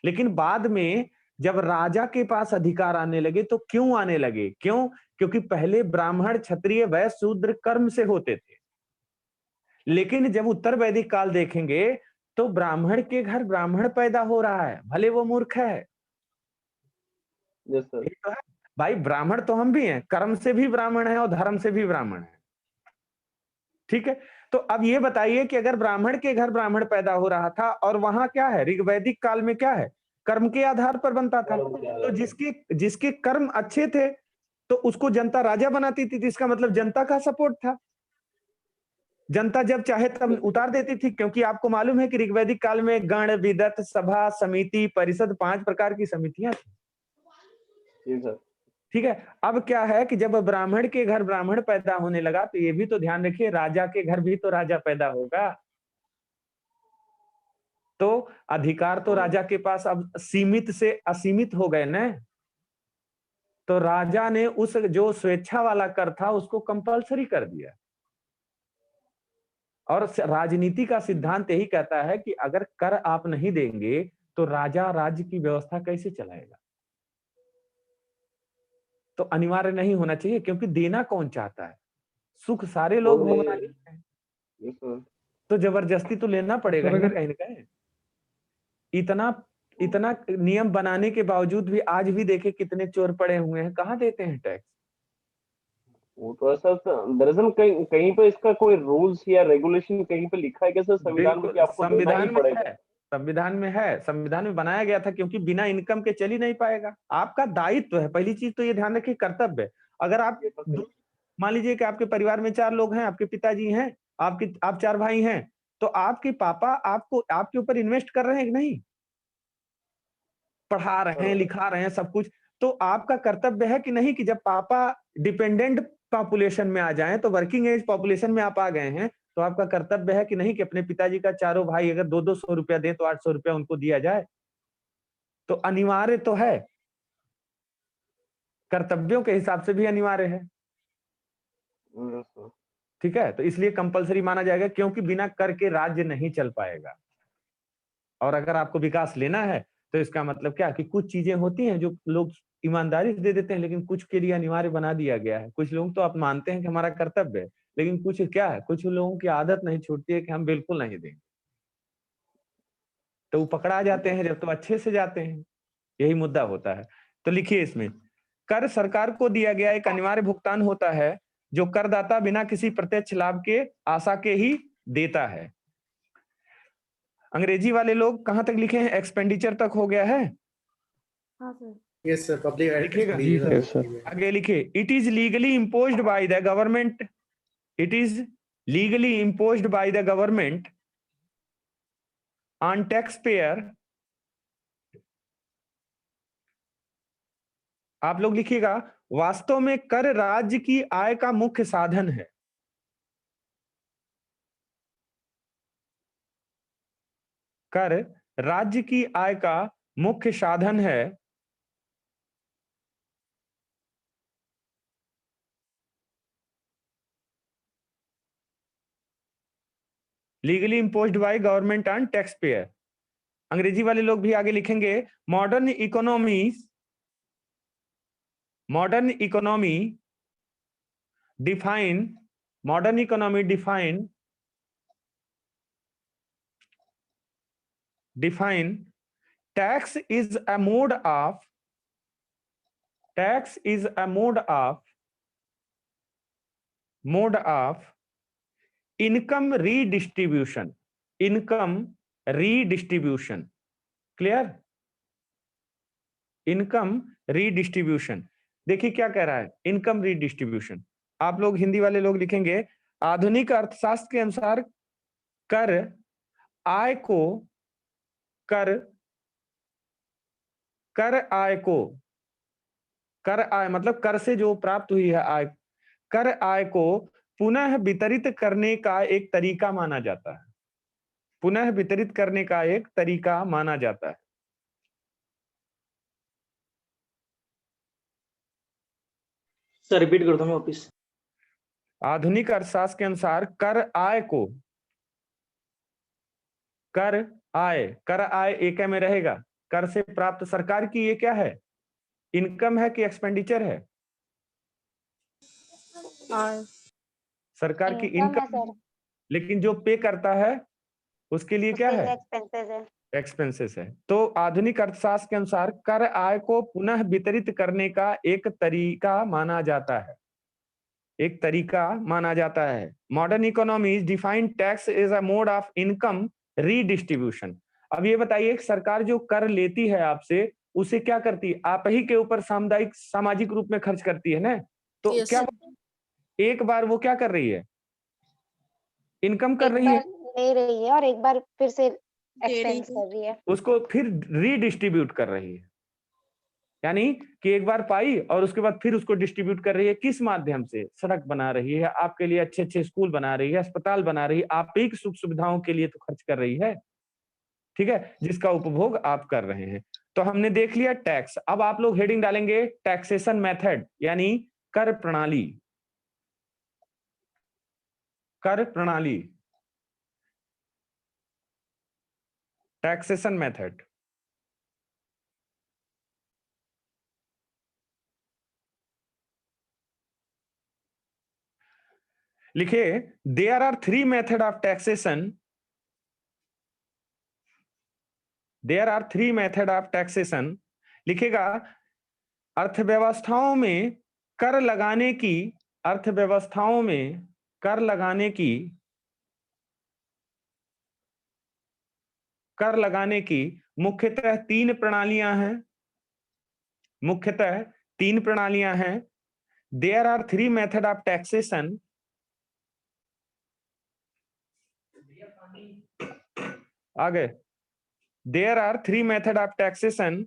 लेकिन बाद में जब राजा के पास अधिकार आने लगे तो क्यों आने लगे, क्यों, क्योंकि पहले ब्राह्मण, क्षत्रिय, वैश्य, शूद्र कर्म से होते थे। लेकिन जब उत्तर वैदिक काल देखेंगे तो ब्राह्मण के घर ब्राह्मण पैदा हो रहा है, भले वो मूर्ख है। Yes sir. तो है भाई, ब्राह्मण तो हम भी हैं, कर्म से भी ब्राह्मण है और धर्म से भी ब्राह्मण है, ठीक है। तो अब ये बताइए कि अगर ब्राह्मण के घर ब्राह्मण पैदा हो रहा था और वहां क्या है, ऋग्वैदिक काल में क्या है, कर्म के आधार पर बनता था, तो जिसके कर्म अच्छे थे तो उसको जनता राजा बनाती थी, इसका मतलब जनता का सपोर्ट था, जनता जब चाहे तब उतार देती थी। क्योंकि आपको मालूम है कि ऋग्वैदिक काल में गण, विदत, सभा, समिति, परिषद 5 प्रकार की समितियां थी, ठीक है। अब क्या है कि जब ब्राह्मण के घर ब्राह्मण पैदा होने लगा तो ये भी तो ध्यान रखिए, राजा के घर भी तो राजा पैदा होगा, तो अधिकार तो राजा के पास अब सीमित से असीमित हो गए ना। तो राजा ने उस जो स्वेच्छा वाला कर था उसको कंपलसरी कर दिया। और राजनीति का सिद्धांत यही कहता है कि अगर कर आप नहीं देंगे तो राजा राज्य की व्यवस्था कैसे चलाएगा। तो अनिवार्य नहीं होना चाहिए, क्योंकि देना कौन चाहता है, सुख सारे लोग भोगना चाहते हैं, तो जबरदस्ती तो लेना पड़ेगा ही ना कहीं ना कहीं। इतना नियम बनाने के बावजूद भी आज भी देखे कितने चोर पड़े हुए हैं, कहाँ देते हैं टैक्स, वो तो ऐसा दरअसल कहीं कहीं पे इसका कोई रूल्स या रेगुलेशन कहीं पे लिखा है क्या सर संविधान में कि बिल्कुल आपको देना ही संविधान में पड़ेगा? है, संविधान में है, संविधान में बनाया गया था क्योंकि बिना इनकम के चल ही नहीं पाएगा। आपका दायित्व है, पहली चीज तो ये ध्यान रखिए, कर्तव्य है। अगर आप ये तो सही। मान लीजिए कि आपके परिवार में 4 लोग हैं, आपके पिताजी हैं, आप 4 भाई हैं, तो आपके पापा आपको आपके ऊपर इन्वेस्ट कर रहे हैं कि नहीं? पढ़ा रहे हैं, बरोबर. लिखा रहे हैं सब कुछ, तो आपका कर्तव्य है कि नहीं कि जब पापा डिपेंडेंट पॉपुलेशन में आ जाएं, तो वर्किंग एज पॉपुलेशन में आप आ गए हैं, तो आपका कर्तव्य है कि नहीं कि अपने पिताजी का चारों भाई अगर 200-200 रुपया दें तो 800 रुपया उनको दिया जाए। तो अनिवार्य तो है, कर्तव्यों के हिसाब से भी अनिवार्य है। Yes, sir. ठीक है, तो इसलिए कंपलसरी माना जाएगा क्योंकि बिना कर के राज्य नहीं चल पाएगा। और अगर आपको विकास लेना है तो इसका मतलब क्या कि कुछ चीजें होती हैं जो लोग ईमानदारी से दे देते हैं, लेकिन कुछ के लिए अनिवार्य बना दिया गया है। कुछ लोग तो आप मानते हैं कि हमारा कर्तव्य है, लेकिन कुछ क्या है, कुछ लोगों की आदत नहीं छूटती है कि हम बिल्कुल नहीं देंगे, तो वो पकड़ा जाते हैं जब तो अच्छे से जाते हैं। यही मुद्दा होता है। तो लिखिए इसमें, कर सरकार को दिया गया एक अनिवार्य भुगतान होता है जो करदाता बिना किसी प्रत्यक्ष लाभ के आशा के ही देता है। अंग्रेजी वाले लोग कहां तक लिखे हैं? एक्सपेंडिचर तक हो गया है? हाँ सर। Yes, sir. Public लिखिएगा। जी सर। Yes, sir. आगे लिखिए, it is legally imposed by the government, it is legally imposed by the government on tax payer. आप लोग लिखिएगा, वास्तव में कर राज्य की आय का मुख्य साधन है। कर राज्य की आय का मुख्य साधन है। Legally imposed by government on tax payer. अंग्रेजी वाले लोग भी आगे लिखेंगे, modern economy define tax is a mode of income redistribution, clear? Income redistribution. देखिए क्या कह रहा है, इनकम रीडिस्ट्रीब्यूशन। आप लोग हिंदी वाले लोग लिखेंगे, आधुनिक अर्थशास्त्र के अनुसार कर आय मतलब कर से जो प्राप्त हुई है आय, कर आय को पुनः वितरित करने का एक तरीका माना जाता है। पुनः वितरित करने का एक तरीका माना जाता है। सर रिपीट कर दो मैं वापिस। आधुनिक अर्थशास्त्र के अनुसार कर आय एक में रहेगा। कर से प्राप्त सरकार की ये क्या है, इनकम है कि एक्सपेंडिचर है? सरकार की इनकम, लेकिन जो पे करता है उसके लिए क्या है? एक्सपेंसेस है। तो आधुनिक अर्थशास्त्र के अनुसार कर आय को पुनः वितरित करने का एक तरीका माना जाता है। Modern economies define tax as a mode of income redistribution. अब ये बताइए, सरकार जो कर लेती है आपसे, उसे क्या करती है? आप ही के ऊपर सामाजिक रूप में खर्च करती है ना। तो क्या एक बार वो क्या कर रही है? इनकम कर रही है, ले रही है और एक बार फिर से एक्सपेंस कर रही है, उसको फिर रीडिस्ट्रीब्यूट कर रही है। यानी कि एक बार पाई और उसके बाद फिर उसको डिस्ट्रीब्यूट कर रही है। किस माध्यम से? सड़क बना रही है, आपके लिए अच्छे अच्छे स्कूल बना रही है, अस्पताल बना रही है, आप ही की सुख सुविधाओं के लिए तो खर्च कर रही है, ठीक है, जिसका उपभोग आप कर रहे हैं। तो हमने देख लिया टैक्स। अब आप लोग हेडिंग डालेंगे टैक्सेशन मेथड, यानी कर प्रणाली। Taxation method. लिखिए, there are 3 method of taxation. There are 3 method of taxation. लिखेगा, अर्थव्यवस्थाओं में कर लगाने की अर्थव्यवस्थाओं में कर लगाने की मुख्यतः तीन प्रणालियां हैं। There are three method of taxation. आगे, there are three method of taxation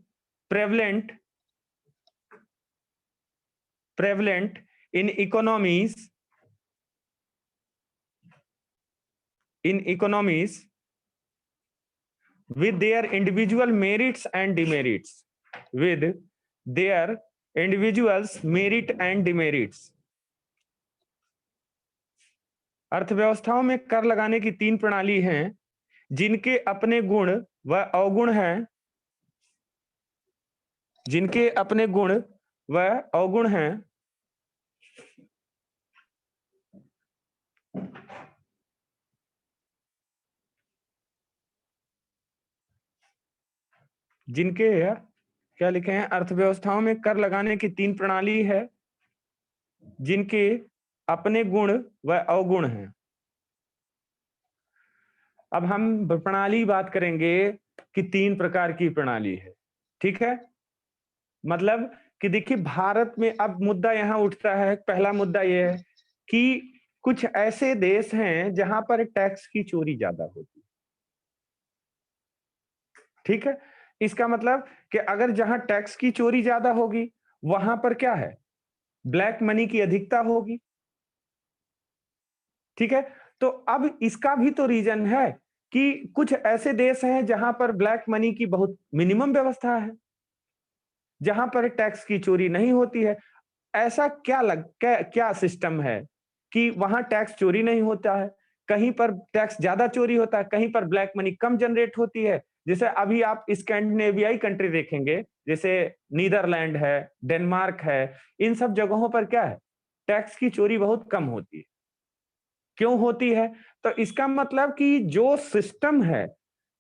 prevalent in economies with their individual merits and demerits. अर्थव्यवस्थाओं में कर लगाने की तीन प्रणाली हैं जिनके अपने गुण व अवगुण हैं। क्या लिखे हैं? अर्थव्यवस्थाओं में कर लगाने की तीन प्रणाली है जिनके अपने गुण व अवगुण हैं। अब हम प्रणाली बात करेंगे कि तीन प्रकार की प्रणाली है, ठीक है। मतलब कि देखिए, भारत में अब मुद्दा यहां उठता है। पहला मुद्दा यह है कि कुछ ऐसे देश हैं जहां पर टैक्स की चोरी ज्यादा होती है, ठीक है। इसका मतलब कि अगर जहां टैक्स की चोरी ज्यादा होगी वहां पर क्या है, ब्लैक मनी की अधिकता होगी, ठीक है। तो अब इसका भी तो रीजन है कि कुछ ऐसे देश हैं जहां पर ब्लैक मनी की बहुत मिनिमम व्यवस्था है, जहां पर टैक्स की चोरी नहीं होती है। ऐसा क्या सिस्टम है कि वहां टैक्स चोरी नहीं होता है, कहीं पर टैक्स ज्यादा चोरी होता है, कहीं पर ब्लैक मनी कम जनरेट होती है। जैसे अभी आप स्कैंडिनेवियाई कंट्री देखेंगे, जैसे नीदरलैंड है, डेनमार्क है, इन सब जगहों पर क्या है, टैक्स की चोरी बहुत कम होती है। क्यों होती है? तो इसका मतलब कि जो सिस्टम है,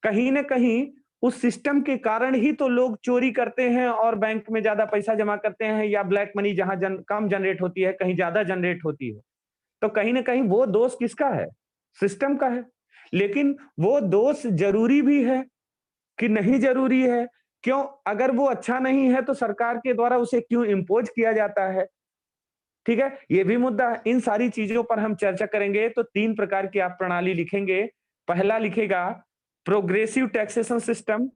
कहीं ना कहीं उस सिस्टम के कारण ही तो लोग चोरी करते हैं और बैंक में ज्यादा पैसा जमा करते हैं, या ब्लैक मनी जहां कम जनरेट होती है कहीं ज्यादा जनरेट होती है। तो कहीं ना कहीं वो दोष किसका है? सिस्टम का है। लेकिन वो दोष जरूरी भी है कि नहीं जरूरी है? क्यों? अगर वो अच्छा नहीं है तो सरकार के द्वारा उसे क्यों इम्पोज किया जाता है? ठीक है, ये भी मुद्दा है। इन सारी चीजों पर हम चर्चा करेंगे। तो तीन प्रकार की आप प्रणाली लिखेंगे। पहला लिखेगा प्रोग्रेसिव टैक्सेशन सिस्टम,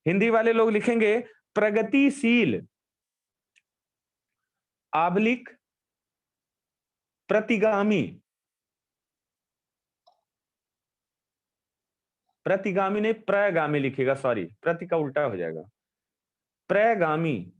हिंदी वाले लोग लिखेंगे प्रगतिशील आबलिक प्रतिगामी नहीं, प्रगामी लिखेगा, सॉरी, प्रति का उल्टा हो जाएगा, प्रगामी।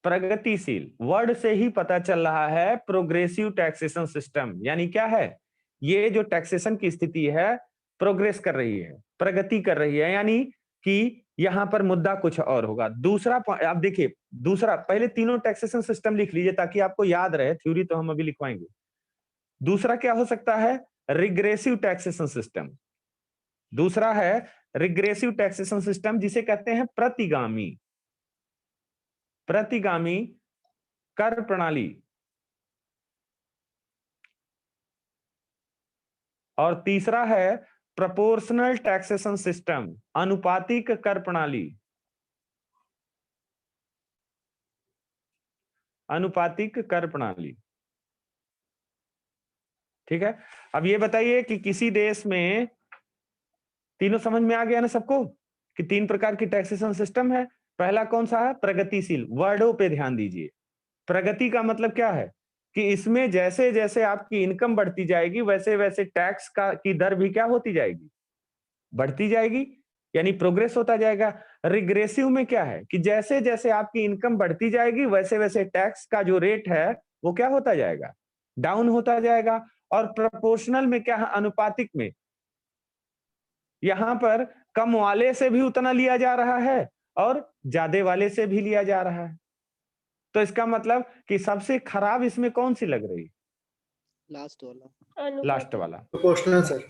प्रगतिशील वर्ड से ही पता चल रहा है प्रोग्रेसिव टैक्सेशन सिस्टम यानी क्या है? ये जो टैक्सेशन की स्थिति है प्रोग्रेस कर रही है, प्रगति कर रही है, यानी कि यहां पर मुद्दा कुछ और होगा। दूसरा आप देखिए, दूसरा, पहले तीनों टैक्सेशन सिस्टम लिख लीजिए ताकि आपको याद रहे, थ्योरी तो हम अभी लिखवाएंगे। दूसरा क्या हो सकता है? Regressive taxation system. दूसरा है रिग्रेसिव टैक्सेशन सिस्टम, जिसे कहते हैं प्रतिगामी कर प्रणाली। और तीसरा है प्रोपोर्शनल टैक्सेशन सिस्टम, अनुपातिक कर प्रणाली। अनुपातिक कर प्रणाली, ठीक है। अब ये बताइए कि किसी देश में, तीनों समझ में आ गया ना सबको कि तीन प्रकार की टैक्सेशन सिस्टम है। पहला कौन सा है? प्रगतिशील। वर्डों पे ध्यान दीजिए। प्रगति का मतलब क्या है कि इसमें जैसे जैसे आपकी इनकम बढ़ती जाएगी वैसे वैसे टैक्स की दर भी क्या होती जाएगी? बढ़ती जाएगी, यानी प्रोग्रेस होता जाएगा। रिग्रेसिव में क्या है कि जैसे जैसे आपकी इनकम बढ़ती जाएगी वैसे वैसे टैक्स का जो रेट है वो क्या होता जाएगा? डाउन होता जाएगा। और प्रोपोर्शनल में क्या है? अनुपातिक में यहां पर कम वाले से भी उतना लिया जा रहा है और ज्यादा वाले से भी लिया जा रहा है। तो इसका मतलब कि सबसे खराब इसमें कौन सी लग रही? लास्ट वाला, प्रोपोर्शनल सर।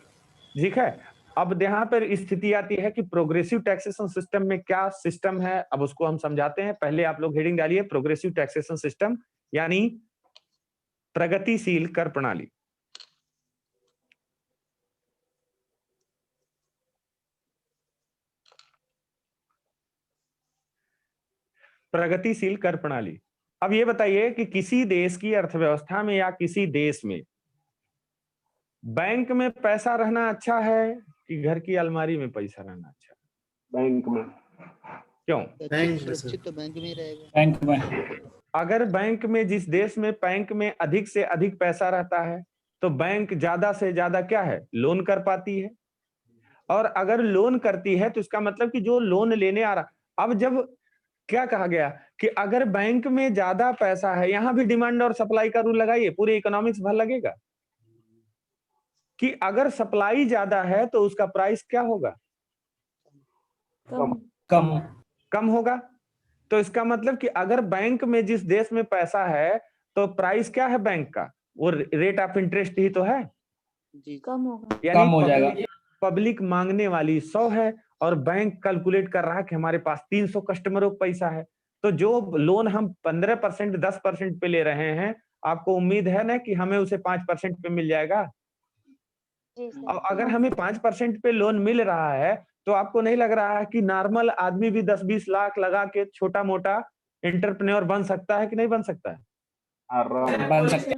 ठीक है। अब यहाँ पर स्थिति आती है कि प्रोग्रेसिव टैक्सेशन सिस्टम में क्या सिस्टम है, अब उसको हम समझाते हैं। पहले आप लोग हेडिंग डालिए प्रोग्रेसिव टैक्सेशन सिस्टम, यानी प्रगतिशील कर प्रणाली। प्रगतिशील कर प्रणाली। अब ये बताइए कि किसी देश की अर्थव्यवस्था में या किसी देश में बैंक में पैसा रहना अच्छा है कि घर की अलमारी में पैसा रहना अच्छा है? बैंक में। क्यों? बैंक में सुरक्षित तो बैंक में ही रहेगा। बैंक में। अगर बैंक में, जिस देश में बैंक में अधिक से अधिक पैसा रहता है तो बैंक ज्यादा से ज्यादा क्या है, लोन कर पाती है। और अगर लोन करती है तो इसका मतलब कि जो लोन लेने आ रहा, अब जब क्या कहा गया कि अगर बैंक में ज्यादा पैसा है, यहां भी डिमांड और सप्लाई का रूल लगाइए, पूरे इकोनॉमिक्स भर लगेगा कि अगर सप्लाई ज्यादा है तो उसका प्राइस क्या होगा, कम। कम होगा। तो इसका मतलब कि अगर बैंक में, जिस देश में पैसा है, तो प्राइस क्या है बैंक का, वो रेट ऑफ इंटरेस्ट ही तो है, जी कम होगा, यानी कम हो जाएगा। पब्लिक मांगने वाली 100 है और बैंक कैलकुलेट कर रहा है कि हमारे पास 300 कस्टमरों का पैसा है, तो जो लोन हम 15% 10% पे ले रहे हैं, आपको उम्मीद है ना कि हमें उसे 5% पे मिल जाएगा। और अगर हमें 5% पे लोन मिल रहा है तो आपको नहीं लग रहा है कि नॉर्मल आदमी भी 10-20 लाख लगा के छोटा मोटा एंटरप्रेन्योर बन सकता है कि नहीं बन सकता है? आराम। बन सकते।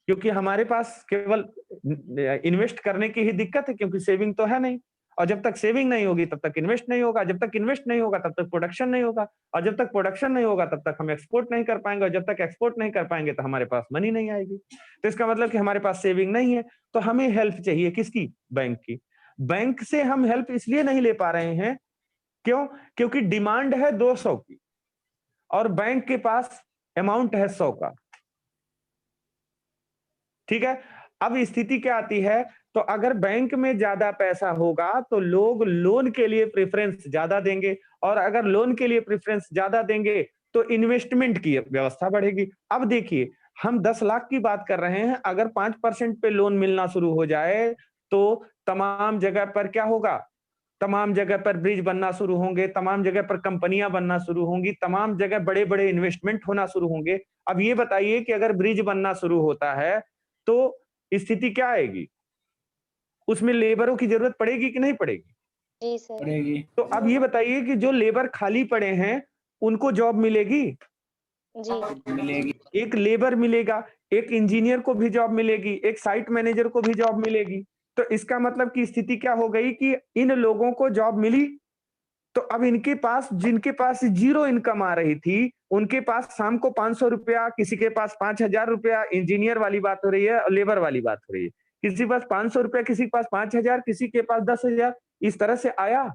क्योंकि हमारे पास केवल इन्वेस्ट करने की ही दिक्कत है, क्योंकि सेविंग तो है नहीं, और जब तक सेविंग नहीं होगी तब तक इन्वेस्ट नहीं होगा, जब तक इन्वेस्ट नहीं होगा तब तक प्रोडक्शन नहीं होगा, और जब तक प्रोडक्शन नहीं होगा तब तक हम एक्सपोर्ट नहीं कर पाएंगे, और जब तक एक्सपोर्ट नहीं कर पाएंगे तो हमारे पास मनी नहीं आएगी। तो इसका मतलब कि हमारे पास सेविंग नहीं है, तो हमें हेल्प चाहिए किसकी, बैंक की। बैंक से हम हेल्प इसलिए नहीं ले पा रहे हैं, क्यों? क्योंकि डिमांड है 200 की और बैंक के पास अमाउंट है 100 का। ठीक है, अब स्थिति क्या आती है, तो अगर बैंक में ज्यादा पैसा होगा तो लोग लोन के लिए प्रेफरेंस ज्यादा देंगे, और अगर लोन के लिए प्रेफरेंस ज्यादा देंगे तो इन्वेस्टमेंट की व्यवस्था बढ़ेगी। अब देखिए, हम 10 लाख की बात कर रहे हैं, अगर 5% पे लोन मिलना शुरू हो जाए तो तमाम जगह पर क्या होगा, तमाम जगह पर ब्रिज बनना शुरू होंगे, तमाम जगह पर कंपनियां बनना शुरू होंगी, तमाम जगह बड़े बड़े इन्वेस्टमेंट होना शुरू होंगे। अब ये बताइए कि अगर ब्रिज बनना शुरू होता है तो स्थिति क्या आएगी, उसमें लेबरों की जरूरत पड़ेगी कि नहीं पड़ेगी? जी सर। पड़ेगी। तो अब ये बताइए कि जो लेबर खाली पड़े हैं उनको जॉब मिलेगी? जी मिलेगी। एक लेबर मिलेगा, एक इंजीनियर को भी जॉब मिलेगी, एक साइट मैनेजर को भी जॉब मिलेगी। तो इसका मतलब की स्थिति क्या हो गई कि इन लोगों को जॉब मिली, तो अब इनके पास, जिनके पास 0 इनकम आ रही थी, उनके पास शाम को 500 रुपया, किसी के पास 5,000 रुपया, इंजीनियर वाली बात हो रही है और लेबर वाली बात हो रही है, किसी के पास 500 रुपया, किसी के पास 5,000, किसी के पास 10,000, इस तरह से आया।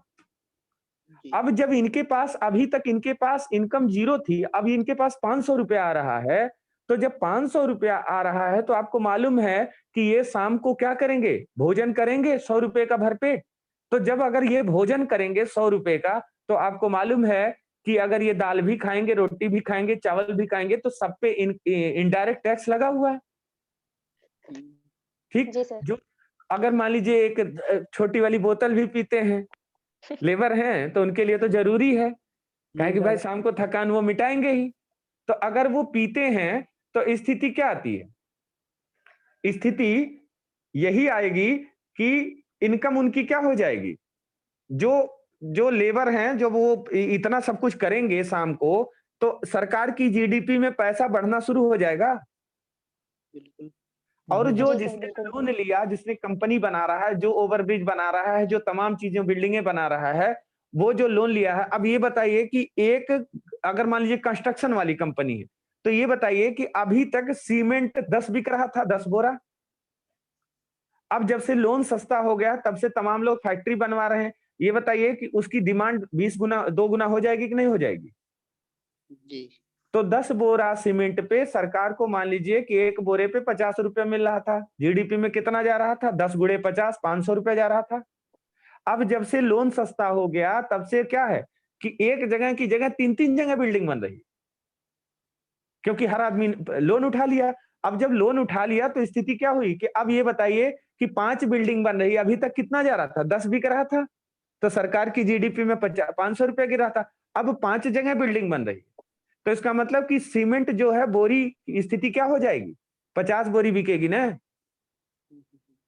जी अब जब इनके पास, अभी तक इनके पास इनकम 0 थी, अब इनके पास 500 रुपया आ रहा है, तो जब 500 रुपया आ रहा है तो आपको मालूम है कि ये शाम को क्या करेंगे, भोजन करेंगे 100 रुपए का भरपेट। तो जब अगर ये भोजन करेंगे 100 रुपए का, तो आपको मालूम है कि अगर ये दाल भी खाएंगे, रोटी भी खाएंगे, चावल भी खाएंगे, तो सब पे इनडायरेक्ट टैक्स लगा हुआ है। ठीक, जी सर। जो अगर मान लीजिए एक छोटी वाली बोतल भी पीते हैं, लेबर हैं, तो उनके लिए तो जरूरी है, कहे कि भाई शाम को थकान वो मिटाएंगे ही। तो अगर वो पीते हैं तो स्थिति क्या आती है, स्थिति यही आएगी कि इनकम उनकी क्या हो जाएगी, जो लेबर हैं, जो वो इतना सब कुछ करेंगे शाम को, तो सरकार की जीडीपी में पैसा बढ़ना शुरू हो जाएगा। बिल्कुल। और जो जी सर, जिसने बिल्कुल। लोन लिया, जिसने कंपनी बना रहा है, जो ओवरब्रिज बना रहा है, जो तमाम चीजें बिल्डिंगें बना रहा है, वो जो लोन लिया है, अब ये बताइए कि एक, अगर मान लीजिए कंस्ट्रक्शन वाली कंपनी है, तो ये बताइए कि अभी तक सीमेंट 10 बिक रहा था, 10 बोरा। अब जब से लोन सस्ता हो गया तब से तमाम लोग फैक्ट्री बनवा रहे हैं, ये बताइए कि उसकी डिमांड 20 गुना, 2 गुना हो जाएगी कि नहीं हो जाएगी? जी तो 10 बोरा सीमेंट पे सरकार को मान लीजिए कि एक बोरे पे 50 रुपया मिल रहा था, जीडीपी में कितना जा रहा था, 10 गुणे 50, 500 रुपया जा रहा था। अब जब से लोन सस्ता हो गया तब से क्या है कि एक जगह की जगह 3-3 जगह बिल्डिंग बन रही, क्योंकि हर आदमी लोन उठा लिया। अब जब लोन उठा लिया तो स्थिति क्या हुई कि अब ये बताइए कि 5 बिल्डिंग बन रही, अभी तक कितना जा रहा था, 10 बिक रहा था, तो सरकार की जीडीपी में 500 रुपया गिर रहा था, अब 5 जगह बिल्डिंग बन रही। तो इसका मतलब कि सीमेंट जो है बोरी की स्थिति क्या हो जाएगी, 50 बोरी बिकेगी ना,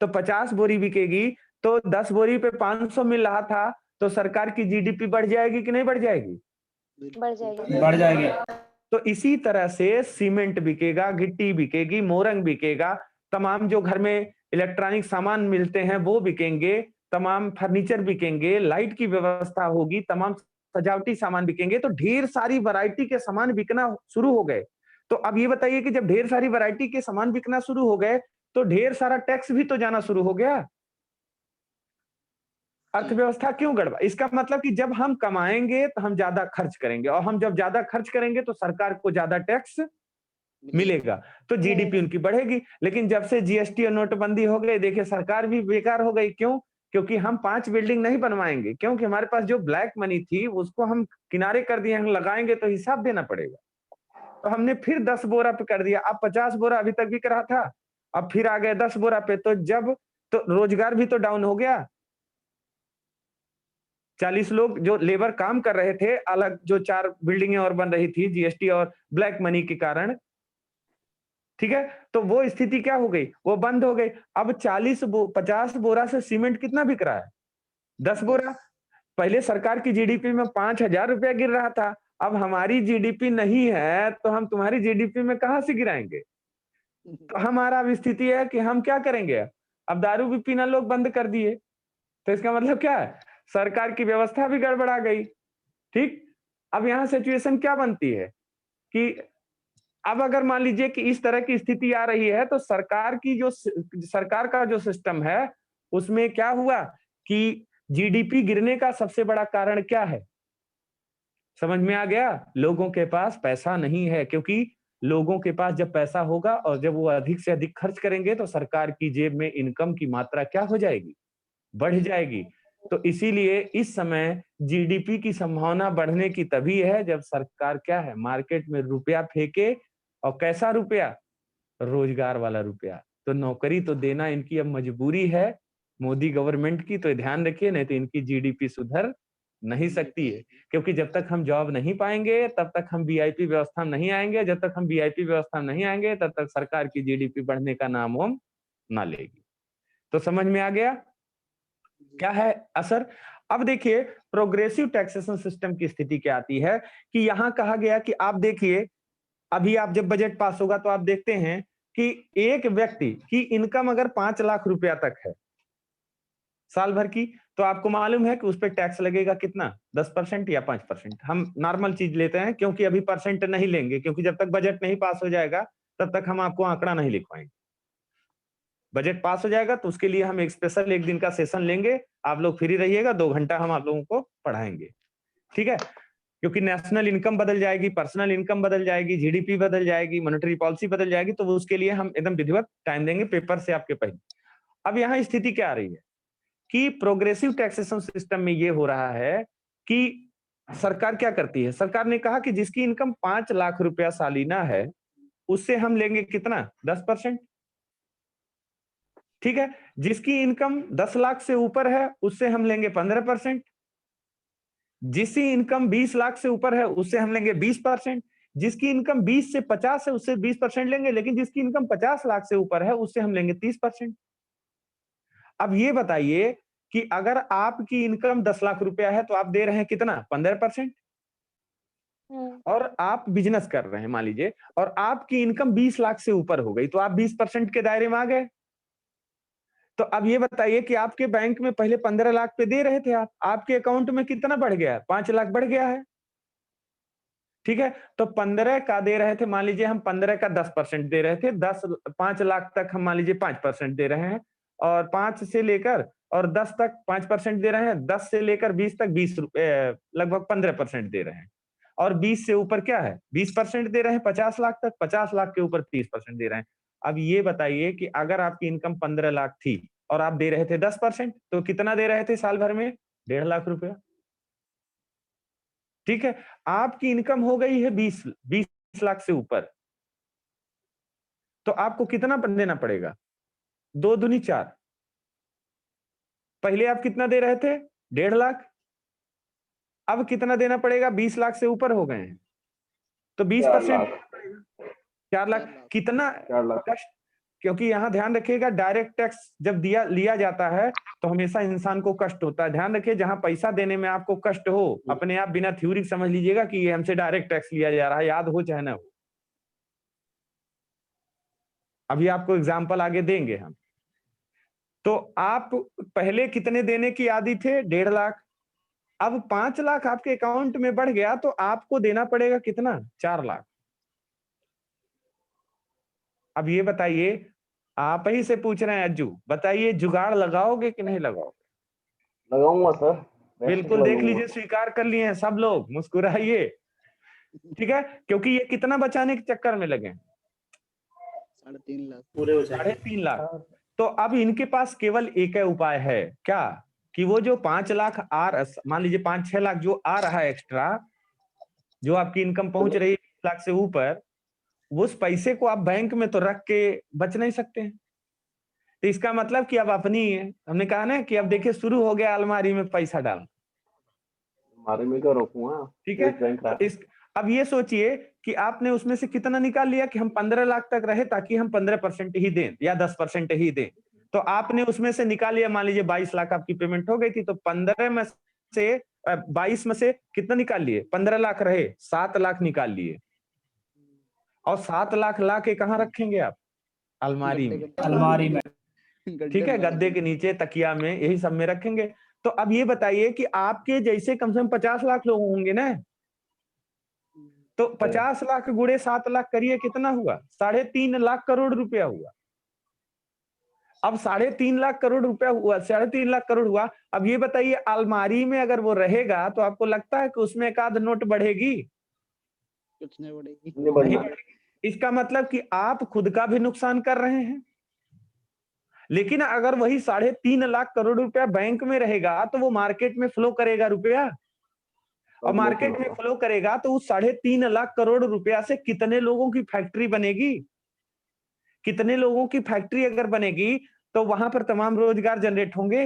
तो 50 बोरी बिकेगी तो 10 बोरी पे 500 मिल रहा था, तो सरकार की जीडीपी बढ़ जाएगी कि नहीं बढ़ जाएगी? बढ़ जाएगी। बढ़ जाएगी। तो इसी तरह से सीमेंट बिकेगा, गिट्टी बिकेगी, मोरंग बिकेगा, तमाम जो घर में इलेक्ट्रॉनिक सामान मिलते हैं वो बिकेंगे, तमाम फर्नीचर बिकेंगे, लाइट की व्यवस्था होगी, तमाम सजावटी सामान बिकेंगे, तो ढेर सारी वैरायटी के सामान बिकना शुरू हो गए। तो अब ये बताइए कि जब ढेर सारी वैरायटी के सामान बिकना शुरू हो गए तो ढेर सारा टैक्स भी तो जाना शुरू हो गया। अर्थव्यवस्था क्यों गड़बड़? इसका मतलब कि जब हम कमाएंगे तो हम ज्यादा खर्च करेंगे, और हम जब ज्यादा खर्च करेंगे तो सरकार को ज्यादा टैक्स मिलेगा, तो जीडीपी उनकी बढ़ेगी। लेकिन जब से जीएसटी और नोटबंदी हो गई, देखिए सरकार भी बेकार हो गई। क्यों? क्योंकि हम 5 बिल्डिंग नहीं बनवाएंगे, क्योंकि हमारे पास जो ब्लैक मनी थी उसको हम किनारे कर दिए, हम लगाएंगे तो हिसाब देना पड़ेगा। तो हमने फिर 10 बोरा पे कर दिया, अब 50 बोरा अभी तक बिक रहा था, अब फिर आ गए 10 बोरा पे, तो जब तो रोजगार भी तो डाउन हो गया। 40 लोग जो लेबर काम कर रहे थे, अलग जो 4 बिल्डिंगें और बन रही थी जीएसटी और ब्लैक मनी के कारण, ठीक है, तो वो स्थिति क्या हो गई, वो बंद हो गई। अब 50 बोरा से सीमेंट कितना बिक रहा है? 10 बोरा। पहले सरकार की जीडीपी में 5,000 रुपया गिर रहा था, अब हमारी जीडीपी नहीं है तो हम तुम्हारी जीडीपी में कहां से गिराएंगे? तो हमारा अब स्थिति है कि हम क्या करेंगे, अब दारू भी पीना लोग बंद कर दिए, तो इसका मतलब क्या है, सरकार की व्यवस्था भी गड़बड़ा गई। ठीक, अब यहाँ सिचुएशन क्या बनती है कि अब अगर मान लीजिए कि इस तरह की स्थिति आ रही है, तो सरकार का जो सिस्टम है उसमें क्या हुआ कि जीडीपी गिरने का सबसे बड़ा कारण क्या है? समझ में आ गया? लोगों के पास पैसा नहीं है, क्योंकि लोगों के पास जब पैसा होगा और जब वो अधिक से अधिक खर्च करेंगे तो सरकार की जेब में इनकम की मात्रा क्या हो जाएगी, बढ़ जाएगी। तो इसीलिए इस समय जीडीपी की संभावना बढ़ने की तभी है जब सरकार क्या है, मार्केट में रुपया फेंके, और कैसा रुपया, रोजगार वाला रुपया। तो नौकरी तो देना इनकी अब मजबूरी है मोदी गवर्नमेंट की, तो ध्यान रखिए, नहीं तो इनकी जीडीपी सुधर नहीं सकती है, क्योंकि जब तक हम जॉब नहीं पाएंगे तब तक हम वीआईपी व्यवस्था में नहीं आएंगे, जब तक हम वीआईपी व्यवस्था में नहीं आएंगे तब तक सरकार की जीडीपी बढ़ने का नाम वाम ना लेगी। तो समझ में आ गया क्या है असर? अब देखिए प्रोग्रेसिव टैक्सेशन सिस्टम की स्थिति क्या आती है कि यहां कहा गया कि आप देखिए, अभी आप जब बजट पास होगा तो आप देखते हैं कि एक व्यक्ति की इनकम अगर 5 लाख रुपया तक है साल भर की, तो आपको मालूम है कि उस पर टैक्स लगेगा कितना, 10% या 5%। हम नॉर्मल चीज लेते हैं, क्योंकि अभी परसेंट नहीं लेंगे, क्योंकि जब तक बजट नहीं पास हो जाएगा तब तक हम आपको आंकड़ा नहीं लिखवाएंगे। बजट पास हो जाएगा तो उसके लिए हम एक स्पेशल 1 दिन का सेशन लेंगे, आप लोग फ्री रहिएगा, 2 घंटा हम आप लोगों को पढ़ाएंगे, ठीक है? क्योंकि नेशनल इनकम बदल जाएगी, पर्सनल इनकम बदल जाएगी, जीडीपी बदल जाएगी, मॉनेटरी पॉलिसी बदल जाएगी, तो उसके लिए हम एकदम विधिवत टाइम देंगे पेपर से आपके पहले। अब यहाँ स्थिति क्या आ रही है कि प्रोग्रेसिव टैक्सेशन सिस्टम में ये हो रहा है कि सरकार क्या करती है, सरकार ने कहा कि जिसकी इनकम 5 लाख रुपया सालीना है उससे हम लेंगे कितना, 10%, ठीक है? जिसकी इनकम 10 लाख से ऊपर है उससे हम लेंगे 15%, जिसकी इनकम 20 लाख से ऊपर है उससे हम लेंगे 20%, जिसकी इनकम 20 से 50 है उससे 20% लेंगे, लेकिन जिसकी इनकम 50 लाख से ऊपर है उससे हम लेंगे 30%। अब ये बताइए कि अगर आपकी इनकम 10 लाख रुपया है तो आप दे रहे हैं कितना, 15%, और आप बिजनेस कर रहे हैं मान लीजिए, और आपकी इनकम 20 लाख से ऊपर हो गई, तो आप 20% के दायरे में आ गए। तो अब ये बताइए कि आपके बैंक में पहले 15 लाख पे दे रहे थे आप, आपके अकाउंट में कितना बढ़ गया है, 5 लाख बढ़ गया है, ठीक है? तो 15 का दे रहे थे, मान लीजिए हम 15 का 10% दे रहे थे, 5 लाख तक हम मान लीजिए 5% दे रहे हैं, और 5 से लेकर और 10 तक 5% दे रहे हैं, 10 से लेकर 20 तक 20 लगभग 15% दे रहे हैं, और 20 से ऊपर क्या है, 20% दे रहे हैं, 50 लाख तक, 50 लाख के ऊपर 30% दे रहे हैं। अब ये बताइए कि अगर आपकी इनकम 15 लाख थी और आप दे रहे थे 10%, तो कितना दे रहे थे साल भर में, 1.5 लाख रुपया, ठीक है? आपकी इनकम हो गई है 20 लाख से ऊपर, तो आपको कितना देना पड़ेगा, 2 दूनी 4। पहले आप कितना दे रहे थे, 1.5 लाख, अब कितना देना पड़ेगा, 20 लाख से ऊपर हो गए हैं, तो 20% 4 लाख कितना 4 लाख कष्ट, क्योंकि यहाँ ध्यान रखिएगा डायरेक्ट टैक्स जब लिया जाता है तो हमेशा इंसान को कष्ट होता है। ध्यान रखिए जहां पैसा देने में आपको कष्ट हो, अपने आप बिना थ्योरी समझ लीजिएगा कि ये हमसे डायरेक्ट टैक्स लिया जा रहा है, याद हो चाहे ना हो। अभी आपको एग्जाम्पल आगे देंगे हम। तो आप पहले कितने देने की आदि थे? 1.5 लाख। अब 5 लाख आपके अकाउंट में बढ़ गया तो आपको देना पड़ेगा कितना? 4 लाख। अब ये बताइए, आप ही से पूछ रहे हैं अज्जू, बताइए जुगाड़ लगाओगे कि नहीं लगाओगे? लगाऊंगा सर, बिल्कुल, देख लीजिए स्वीकार कर लिए हैं सब लोग, मुस्कुराइए। ठीक है, क्योंकि ये कितना बचाने के चक्कर में लगे? 3.5 लाख पूरे हो जाएंगे। 3.5 लाख। तो अब इनके पास केवल एक ही उपाय है, क्या? कि वो जो 5 लाख मान लीजिए 5-6 लाख जो आ रहा है एक्स्ट्रा, जो आपकी इनकम पहुंच रही है 20 लाख से ऊपर, उस पैसे को आप बैंक में तो रख के बच नहीं सकते हैं। तो इसका मतलब कि अब अपनी हमने कहा ना कि अब देखिए शुरू हो गया अलमारी में पैसा डाल। हमारे में क्या रोकूंगा? ठीक है, अब ये सोचिए कि आपने उसमें से कितना निकाल लिया कि हम 15 लाख तक रहे ताकि हम 15% ही दें या 10% ही दें। तो आपने उसमें से निकाल लिया, मान लीजिए 22 लाख आपकी पेमेंट हो गई थी, तो 15 में से 22 में से कितना निकाल लिए? 15 लाख रहे, 7 लाख निकाल लिए। और 7 लाख ला के कहाँ रखेंगे आप? अलमारी में। अलमारी में। ठीक है, गद्दे के नीचे, तकिया में, यही सब में रखेंगे। तो अब ये बताइए कि आपके जैसे कम से कम 50 लाख लोग होंगे ना, तो 50 लाख गुणे 7 लाख करिए, कितना हुआ? 3.5 लाख करोड़ रुपया हुआ। अब 3.5 लाख करोड़ रुपया हुआ, 3.5 लाख करोड़ हुआ। अब ये बताइए अलमारी में अगर वो रहेगा तो आपको लगता है कि उसमें एक आध नोट बढ़ेगी? कुछ नहीं बढ़ेगी। नहीं बढ़ना। इसका मतलब कि आप खुद का भी नुकसान कर रहे हैं। लेकिन अगर वही 3.5 लाख करोड़ रुपया बैंक में रहेगा तो वो मार्केट में फ्लो करेगा रुपया, और मार्केट में फ्लो करेगा तो उस 3.5 लाख करोड़ रुपया से कितने लोगों की फैक्ट्री बनेगी? कितने लोगों की फैक्ट्री अगर बनेगी तो वहां पर तमाम रोजगार जनरेट होंगे।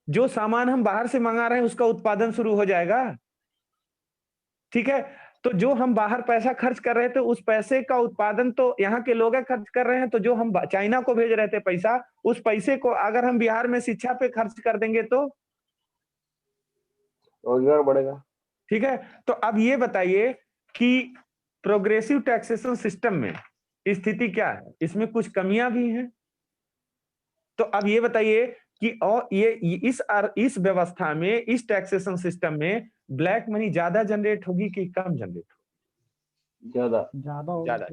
जो सामान हम बाहर से मंगा रहे हैं उसका उत्पादन शुरू हो जाएगा। ठीक है, तो जो हम बाहर पैसा खर्च कर रहे थे उस पैसे का उत्पादन तो यहाँ के लोग खर्च कर रहे हैं। तो जो हम चाइना को भेज रहे थे पैसा, उस पैसे को अगर हम बिहार में शिक्षा पे खर्च कर देंगे तो रोजगार बढ़ेगा। ठीक है, तो अब ये बताइए कि प्रोग्रेसिव टैक्सेशन सिस्टम में स्थिति क्या है? इसमें कुछ कमियां भी हैं। तो अब ये बताइए कि और ये इस व्यवस्था में, इस टैक्सेशन सिस्टम में ब्लैक मनी ज्यादा जनरेट होगी कि कम जनरेट होगी? ज्यादा।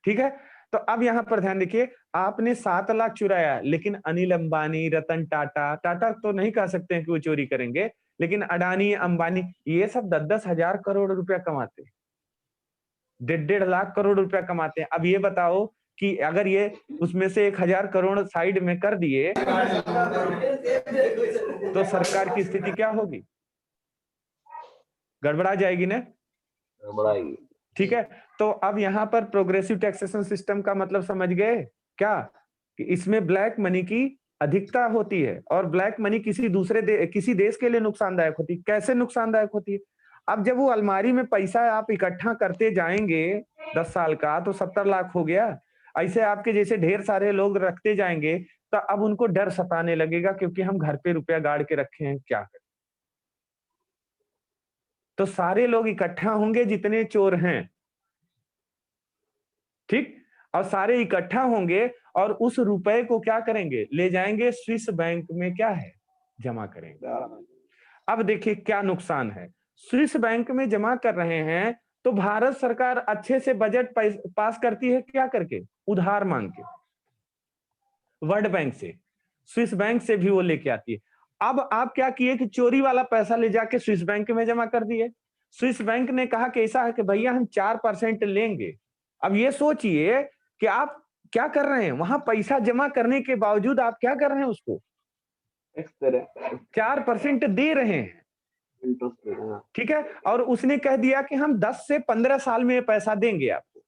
ठीक है, तो अब यहां पर ध्यान देखिए, आपने 7 लाख चुराया, लेकिन अनिल अंबानी, रतन टाटा तो नहीं कह सकते हैं कि वो चोरी करेंगे, लेकिन अडानी, अंबानी, ये सब 10-10 हजार करोड़ रुपया कमाते हैं, 1.5 लाख करोड़ रुपया कमाते हैं। अब ये बताओ कि अगर ये उसमें से 1,000 करोड़ साइड में कर दिए तो सरकार की स्थिति क्या होगी? गड़बड़ा जाएगी ना? गड़बड़ाएगी। ठीक है, तो अब यहाँ पर प्रोग्रेसिव टैक्सेशन सिस्टम का मतलब समझ गए क्या? कि इसमें ब्लैक मनी की अधिकता होती है, और ब्लैक मनी किसी देश के लिए नुकसानदायक होती है। कैसे नुकसानदायक होती है? अब जब वो अलमारी में पैसा आप इकट्ठा करते जाएंगे 10 साल का, तो 70 लाख हो गया। ऐसे आपके जैसे ढेर सारे लोग रखते जाएंगे तो अब उनको डर सताने लगेगा, क्योंकि हम घर पे रुपया गाड़ के रखे हैं, क्या करें? तो सारे लोग इकट्ठा होंगे जितने चोर हैं, ठीक, और सारे इकट्ठा होंगे और उस रुपए को क्या करेंगे? ले जाएंगे स्विस बैंक में, क्या है? जमा करेंगे। अब देखिए क्या नुकसान है। स्विस बैंक में जमा कर रहे हैं तो भारत सरकार अच्छे से बजट पास करती है, क्या करके? उधार मांग के, वर्ल्ड बैंक से, स्विस बैंक से भी वो लेके आती है। अब आप क्या किए कि चोरी वाला पैसा ले जाके स्विस बैंक में जमा कर दिए। स्विस बैंक ने कहा कि ऐसा है कि भैया हम 4% लेंगे। अब ये सोचिए कि आप क्या कर रहे हैं, वहां पैसा जमा करने के बावजूद आप क्या कर रहे हैं? उसको 4% दे रहे हैं, ठीक है, और उसने कह दिया कि हम 10 से 15 साल में पैसा देंगे आपको,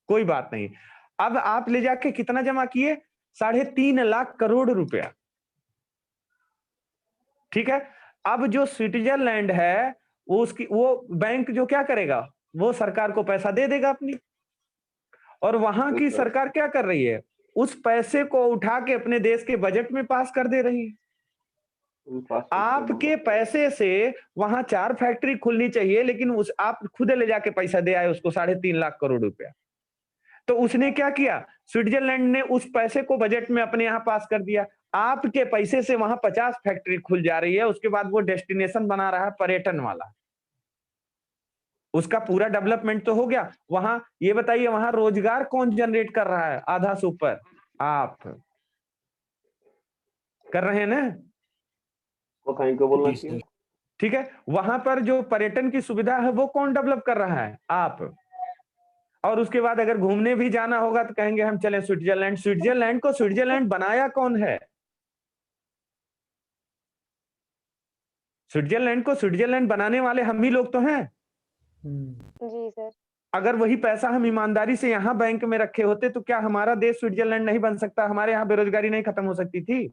कोई बात नहीं। अब आप ले जाके कितना जमा किए? 3.5 लाख करोड़ रुपया, ठीक है। अब जो स्विट्जरलैंड है वो बैंक जो क्या करेगा, वो सरकार को पैसा दे देगा अपनी। और वहां की सरकार क्या कर रही है, उस पैसे को उठा के अपने देश के बजट में पास कर दे रही है। आपके पैसे से वहां 4 फैक्ट्री खुलनी चाहिए, लेकिन उस आप खुद ले जाके पैसा दे आए उसको 3.5 लाख करोड़ रुपया। तो उसने क्या किया, स्विट्जरलैंड ने उस पैसे को बजट में अपने यहाँ पास कर दिया। आपके पैसे से वहां 50 फैक्ट्री खुल जा रही है, उसके बाद वो डेस्टिनेशन बना रहा है पर्यटन वाला, उसका पूरा डेवलपमेंट तो हो गया। वहां ये बताइए, वहां रोजगार कौन जनरेट कर रहा है, आधा से ऊपर आप कर रहे हैं ना। वो थैंक यू बोलना चाहिए। ठीक है, वहां पर जो पर्यटन की सुविधा है वो कौन डेवलप कर रहा है, आप। और उसके बाद अगर घूमने भी जाना होगा तो कहेंगे हम चलें स्विट्जरलैंड। स्विट्जरलैंड को स्विट्जरलैंड बनाया कौन है, स्विट्जरलैंड को स्विट्जरलैंड बनाने वाले हम ही लोग तो हैं। जी सर। अगर वही पैसा हम ईमानदारी से यहाँ बैंक में रखे होते तो क्या हमारा देश स्विट्जरलैंड नहीं बन सकता, हमारे यहाँ बेरोजगारी नहीं खत्म हो सकती थी।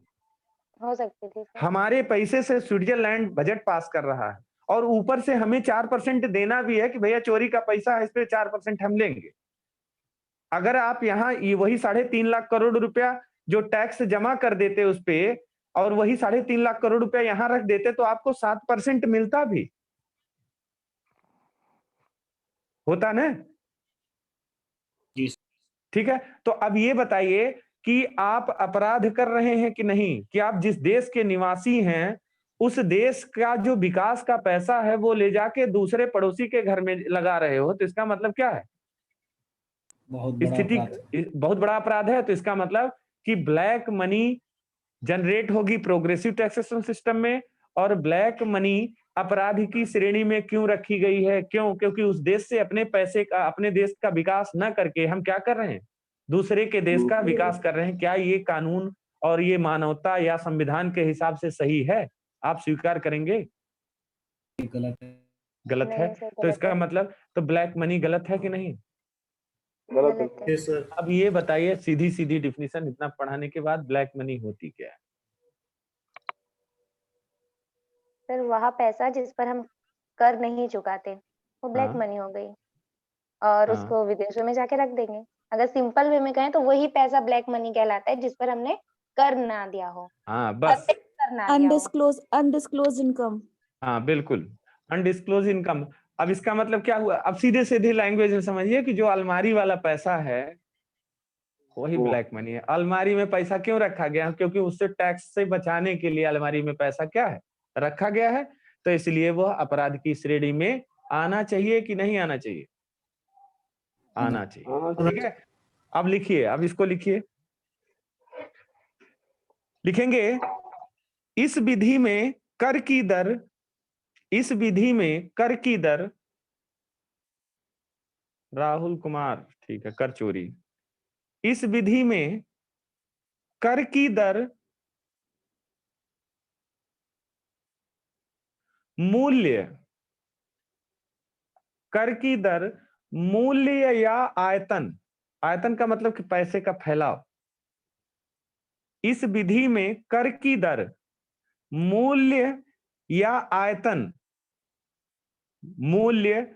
हो सकती थी सर। हमारे पैसे से स्विट्जरलैंड बजट पास कर रहा है, और ऊपर से हमें 4% देना भी है कि भैया चोरी का पैसा है, इस पे 4% हम लेंगे। अगर आप यहाँ वही 3.5 लाख करोड़ रुपया जो टैक्स जमा कर देते उस पे, और वही 3.5 लाख करोड़ रुपया यहाँ रख देते, तो आपको 7% मिलता भी, होता ना। ठीक है, तो अब ये बताइए कि आप अपराध कर रहे हैं कि नहीं, कि आप जिस देश के निवासी हैं उस देश का जो विकास का पैसा है वो ले जाके दूसरे पड़ोसी के घर में लगा रहे हो, तो इसका मतलब क्या है, स्थिति बहुत बड़ा अपराध है। तो इसका मतलब कि ब्लैक मनी जनरेट होगी प्रोग्रेसिव टैक्सेशन सिस्टम में, और ब्लैक मनी अपराध की श्रेणी में क्यों रखी गई है, क्यों, क्योंकि उस देश से अपने पैसे का, अपने देश का विकास न करके हम क्या कर रहे हैं, दूसरे के देश का विकास कर रहे हैं। क्या ये कानून और ये मानवता या संविधान के हिसाब से सही है, आप स्वीकार करेंगे? गलत है। तो इसका मतलब तो ब्लैक मनी गलत है कि नहीं? गलत है। सर। अब ये बताइए सीधी सीधी डिफिनीशन इतना पढ़ाने के बाद, ब्लैक मनी होती क्या है? सर वहाँ पैसा जिस पर हम कर नहीं चुकाते वो ब्लैक मनी हो गई, और उसको विदेशों में जाके रख देंगे। अगर सिंपल वे में कहें तो वही पैसा ब्लैक मनी कहलाता है जिस पर हमने कर ना दिया हो। हाँ बस, अनडिस्क्लोज इनकम। हाँ बिल्कुल, अनडिस्क्लोज इनकम। अब इसका मतलब क्या हुआ, अब सीधे सीधे लैंग्वेज में समझिए कि जो अलमारी वाला पैसा है वही ब्लैक मनी है। अलमारी में पैसा क्यों रखा गया, क्योंकि उससे टैक्स से बचाने के लिए अलमारी में पैसा क्या है, रखा गया है, तो इसलिए वह अपराध की श्रेणी में आना चाहिए कि नहीं आना चाहिए? आना चाहिए। ठीक है, अब लिखिए, अब इसको लिखिए, लिखेंगे इस विधि में कर की दर, इस विधि में कर की दर, राहुल कुमार, ठीक है, कर चोरी। इस विधि में कर की दर मूल्य, कर की दर मूल्य या आयतन, आयतन का मतलब कि पैसे का फैलाव। इस विधि में कर की दर मूल्य या आयतन, मूल्य,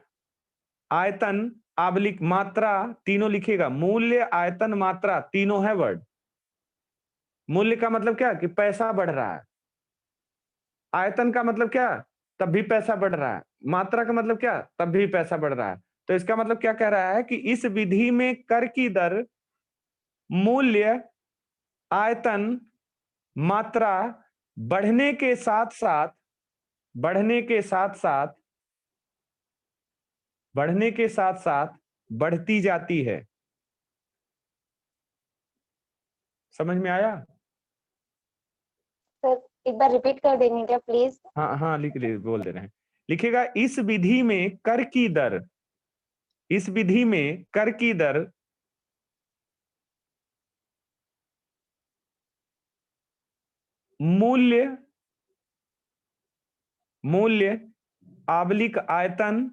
आयतन, आबलिक मात्रा, तीनों लिखेगा, मूल्य, आयतन, मात्रा, तीनों है वर्ड। मूल्य का मतलब क्या कि पैसा बढ़ रहा है, आयतन का मतलब क्या, तब भी पैसा बढ़ रहा है, मात्रा का मतलब क्या, तब भी पैसा बढ़ रहा है। तो इसका मतलब क्या कह रहा है कि इस विधि में कर की दर मूल्य, आयतन, मात्रा बढ़ने के साथ साथ, बढ़ने के साथ साथ, बढ़ने के साथ साथ बढ़ती जाती है। समझ में आया? सर एक बार रिपीट कर देंगे क्या प्लीज? हाँ हाँ लिख ले, बोल दे रहे हैं, लिखेगा इस विधि में कर की दर, इस विधि में कर की दर मूल्य, मूल्य, आबलिक आयतन,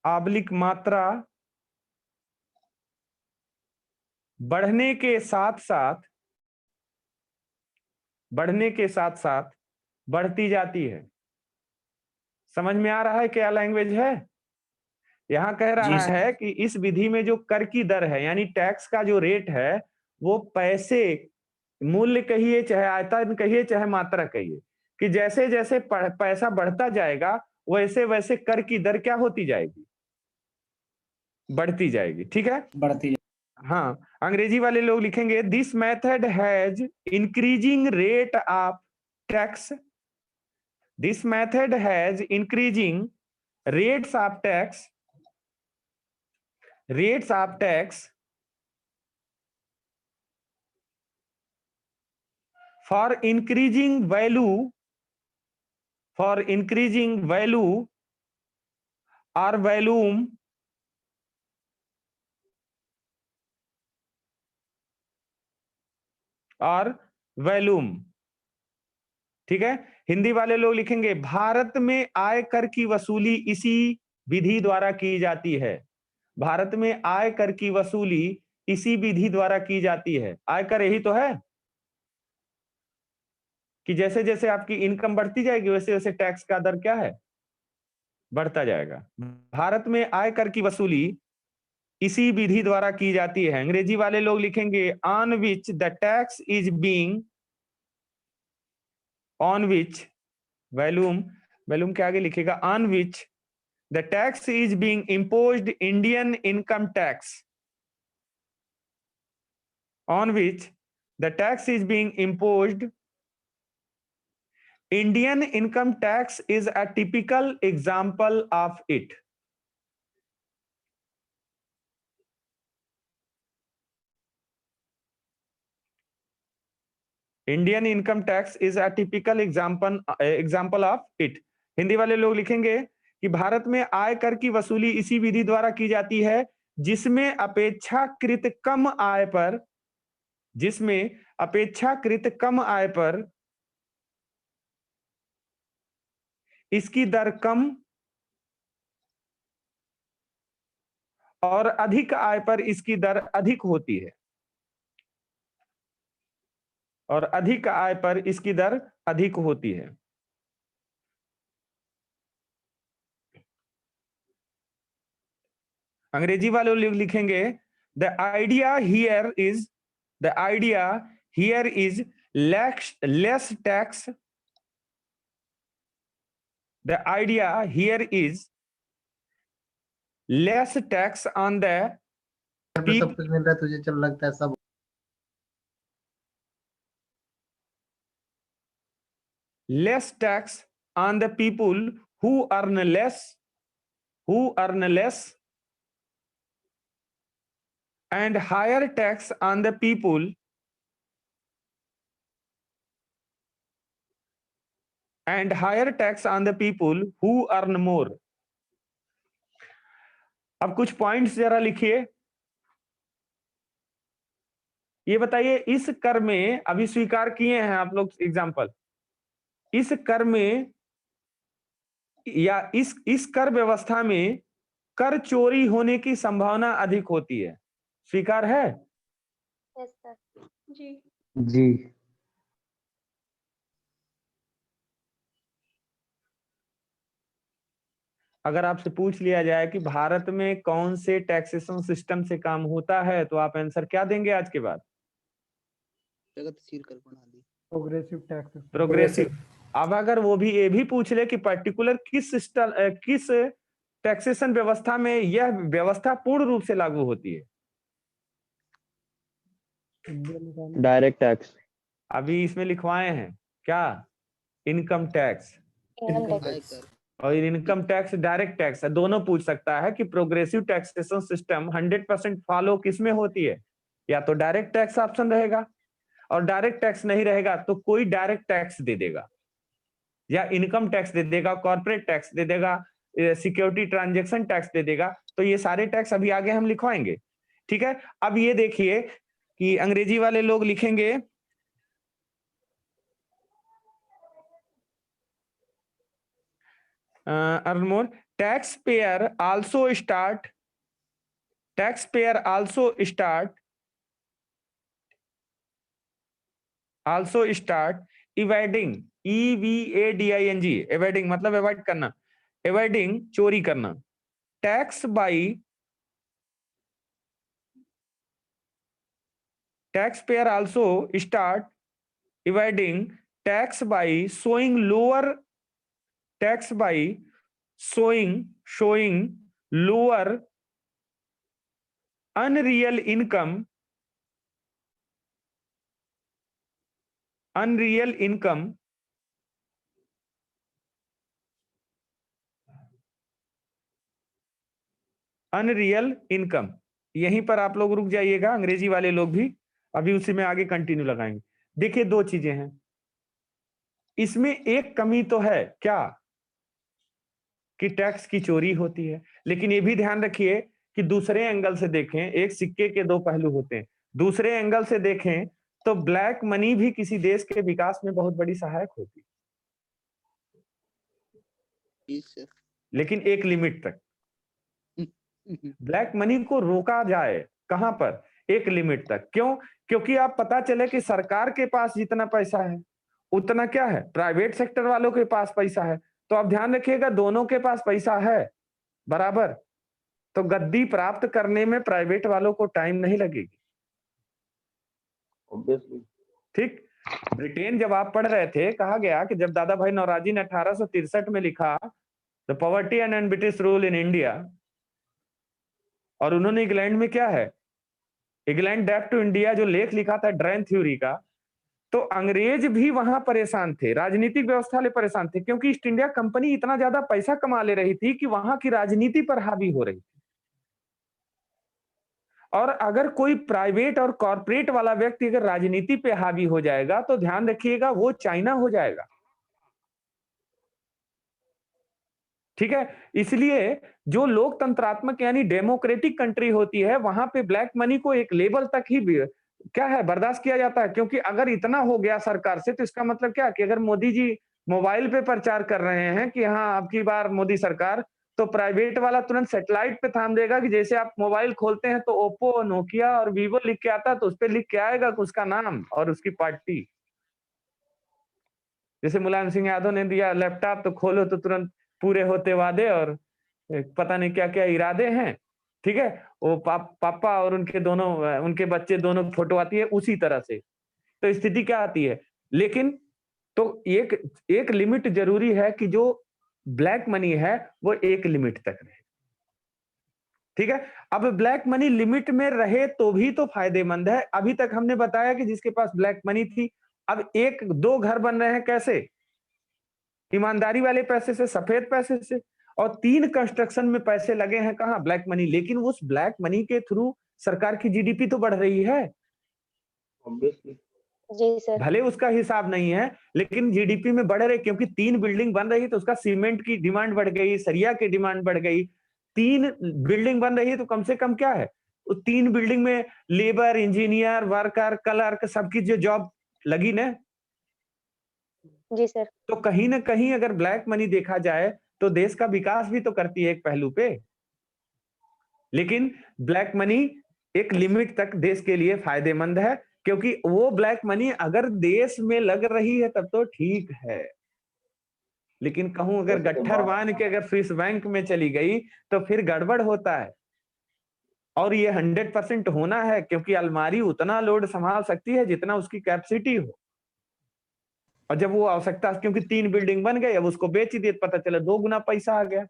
आबलिक मात्रा बढ़ने के साथ साथ, बढ़ने के साथ साथ बढ़ती जाती है। समझ में आ रहा है क्या लैंग्वेज है? यहाँ कह रहा सर। है कि इस विधि में जो कर की दर है यानी टैक्स का जो रेट है वो पैसे, मूल्य कहिए चाहे आयतन कहिए चाहे मात्रा कहिए, कि जैसे जैसे पैसा बढ़ता जाएगा वैसे वैसे कर की दर क्या होती जाएगी? बढ़ती जाएगी। ठीक है, बढ़ती हाँ। अंग्रेजी वाले लोग लिखेंगे this method has increasing rate of tax, this method has increasing rates of tax, rates of tax for increasing value, for increasing value or volume और वॉल्यूम। ठीक है, हिंदी वाले लोग लिखेंगे भारत में आयकर की वसूली इसी विधि द्वारा की जाती है, भारत में आयकर की वसूली इसी विधि द्वारा की जाती है। आयकर यही तो है कि जैसे जैसे आपकी इनकम बढ़ती जाएगी वैसे वैसे टैक्स का दर क्या है? बढ़ता जाएगा। भारत में आयकर की वसूली इसी विधि द्वारा की जाती है। अंग्रेजी वाले लोग लिखेंगे on which the tax is being, on which, volume, volume के आगे लिखेगा on which the tax is being imposed Indian income tax, on which the tax is being imposed Indian income tax is a typical example of it. Indian income tax is a typical example of it. Hindi वाले लोग लिखेंगे कि भारत में आयकर की वसूली इसी विधि द्वारा की जाती है जिसमें अपेक्षाकृत कम आय पर, जिसमें अपेक्षाकृत कम आय पर इसकी दर कम और अधिक आय पर इसकी दर अधिक होती है, और अधिक आय पर इसकी दर अधिक होती है। अंग्रेजी वाले लोग लिखेंगे the idea here is, the idea here is less tax, the idea here is less tax on the sub कुछ मिल रहा है तुझे, चल लगता है सब। less tax on the people who earn less, who earn less, and higher tax on the people, and higher tax on the people who earn more. अब कुछ पॉइंट्स जरा लिखिए। ये बताइए इस कर में अभी स्वीकार किए हैं आप लोग एग्जाम्पल, इस कर में या इस कर व्यवस्था में कर चोरी होने की संभावना अधिक होती है, स्वीकार है? Yes sir. जी जी। अगर आपसे पूछ लिया जाए कि भारत में कौन से टैक्सेशन सिस्टम से काम होता है तो आप आंसर क्या देंगे आज के बाद? प्रगतिशील कर प्रणाली, प्रोग्रेसिव टैक्स, प्रोग्रेसिव। अब अगर वो भी ये भी पूछ ले कि पर्टिकुलर किस सिस्टम, किस टैक्सेशन व्यवस्था में यह व्यवस्था पूर्ण रूप से लागू होती है, डायरेक्ट टैक्स। अभी इसमें लिखवाए हैं क्या? इनकम टैक्स, आयकर, और इनकम टैक्स डायरेक्ट टैक्स है, दोनों पूछ सकता है कि प्रोग्रेसिव टैक्सेशन सिस्टम 100% फॉलो किसमें होती है? या तो डायरेक्ट टैक्स ऑप्शन रहेगा, और डायरेक्ट टैक्स नहीं रहेगा तो कोई डायरेक्ट टैक्स दे देगा, या इनकम टैक्स दे देगा, कॉर्पोरेट टैक्स दे देगा, सिक्योरिटी ट्रांजैक्शन टैक्स दे देगा। तो ये सारे टैक्स अभी आगे हम लिखवाएंगे। ठीक है, अब ये देखिए कि अंग्रेजी वाले लोग लिखेंगे earn more, taxpayer also start evading, evading, evading मतलब अवॉइड करना, एवॉइडिंग चोरी करना, tax by tax payer also start evading tax by showing lower tax by showing lower unreal income यहीं पर आप लोग रुक जाइएगा, अंग्रेजी वाले लोग भी, अभी उसी में आगे कंटिन्यू लगाएंगे। देखिए दो चीजें हैं इसमें, एक कमी तो है क्या कि टैक्स की चोरी होती है, लेकिन ये भी ध्यान रखिए कि दूसरे एंगल से देखें, एक सिक्के के दो पहलू होते हैं, दूसरे एंगल से देखें तो ब्लैक मनी भी किसी देश के विकास में बहुत बड़ी सहायक होती है, लेकिन एक लिमिट तक। ब्लैक मनी को रोका जाए कहां पर? एक लिमिट तक। क्यों? क्योंकि आप पता चले कि सरकार के पास जितना पैसा है उतना क्या है, प्राइवेट सेक्टर वालों के पास पैसा है, तो आप ध्यान रखिएगा दोनों के पास पैसा है बराबर, तो गद्दी प्राप्त करने में प्राइवेट वालों को टाइम नहीं लगेगी। ठीक, ब्रिटेन जब आप पढ़ रहे थे, कहा गया कि जब दादा भाई नौरोजी ने 1863 में लिखा the poverty and British rule in India, और उन्होंने इंग्लैंड में क्या है, इंग्लैंड डेप्ट टू इंडिया जो लेख लिखा था ड्रेन थ्योरी का, तो अंग्रेज भी वहां परेशान थे, राजनीतिक व्यवस्था ले परेशान थे, क्योंकि ईस्ट इंडिया कंपनी इतना ज्यादा पैसा कमा ले रही थी कि वहां की राजनीति पर हावी हो रही थी। और अगर कोई प्राइवेट और कॉर्पोरेट वाला व्यक्ति अगर राजनीति पे हावी हो जाएगा तो ध्यान रखिएगा वो चाइना हो जाएगा। ठीक है, इसलिए जो लोकतंत्रात्मक यानी डेमोक्रेटिक कंट्री होती है वहां पे ब्लैक मनी को एक लेवल तक ही क्या है बर्दाश्त किया जाता है, क्योंकि अगर इतना हो गया सरकार से तो इसका मतलब क्या कि अगर मोदी जी मोबाइल पे प्रचार कर रहे हैं कि हाँ आपकी बार मोदी सरकार, तो प्राइवेट वाला तुरंत सैटेलाइट पे थाम देगा कि जैसे आप मोबाइल खोलते हैं तो ओप्पो, नोकिया और वीवो लिख के आता है तो उस पर लिख के आएगा कि उसका नाम और उसकी पार्टी। जैसे मुलायम सिंह यादव ने दिया लैपटॉप तो खोलो तो तुरंत पूरे होते वादे और पता नहीं क्या क्या इरादे हैं। ठीक है, वो पापा और उनके बच्चे दोनों फोटो आती है उसी तरह से, तो स्थिति क्या आती है। लेकिन तो एक लिमिट जरूरी है कि जो ब्लैक मनी है वो एक लिमिट तक रहे। ठीक है, अब ब्लैक मनी लिमिट में रहे तो भी तो फायदेमंद है। अभी तक हमने बताया कि जिसके पास ब्लैक मनी थी, अब 1-2 घर बन रहे हैं कैसे, ईमानदारी वाले पैसे से, सफेद पैसे से, और 3 कंस्ट्रक्शन में पैसे लगे हैं कहां, ब्लैक मनी। लेकिन उस ब्लैक मनी के थ्रू सरकार की जीडीपी तो बढ़ रही है, जी सर। भले उसका हिसाब नहीं है लेकिन जीडीपी में बढ़ रहे, क्योंकि 3 बिल्डिंग बन रही तो उसका सीमेंट की डिमांड बढ़ गई, सरिया की डिमांड बढ़ गई। 3 बिल्डिंग बन रही है तो कम से कम क्या है, 3 बिल्डिंग में लेबर, इंजीनियर, वर्कर, क्लर्क सबकी जो जॉब लगी ना, जी सर। तो कहीं ना कहीं अगर ब्लैक मनी देखा जाए तो देश का विकास भी तो करती है एक पहलू पे। लेकिन ब्लैक मनी एक लिमिट तक देश के लिए फायदेमंद है, क्योंकि वो ब्लैक मनी अगर देश में लग रही है तब तो ठीक है, लेकिन कहूं अगर गट्ठर बांध के अगर स्विस बैंक में चली गई तो फिर गड़बड़ होता है। और ये 100% होना है, क्योंकि अलमारी उतना लोड संभाल सकती है जितना उसकी कैपेसिटी हो। और जब वो आवश्यकता, क्योंकि 3 बिल्डिंग बन गई, अब उसको बेच दिए, पता चला 2 गुना पैसा आ गया,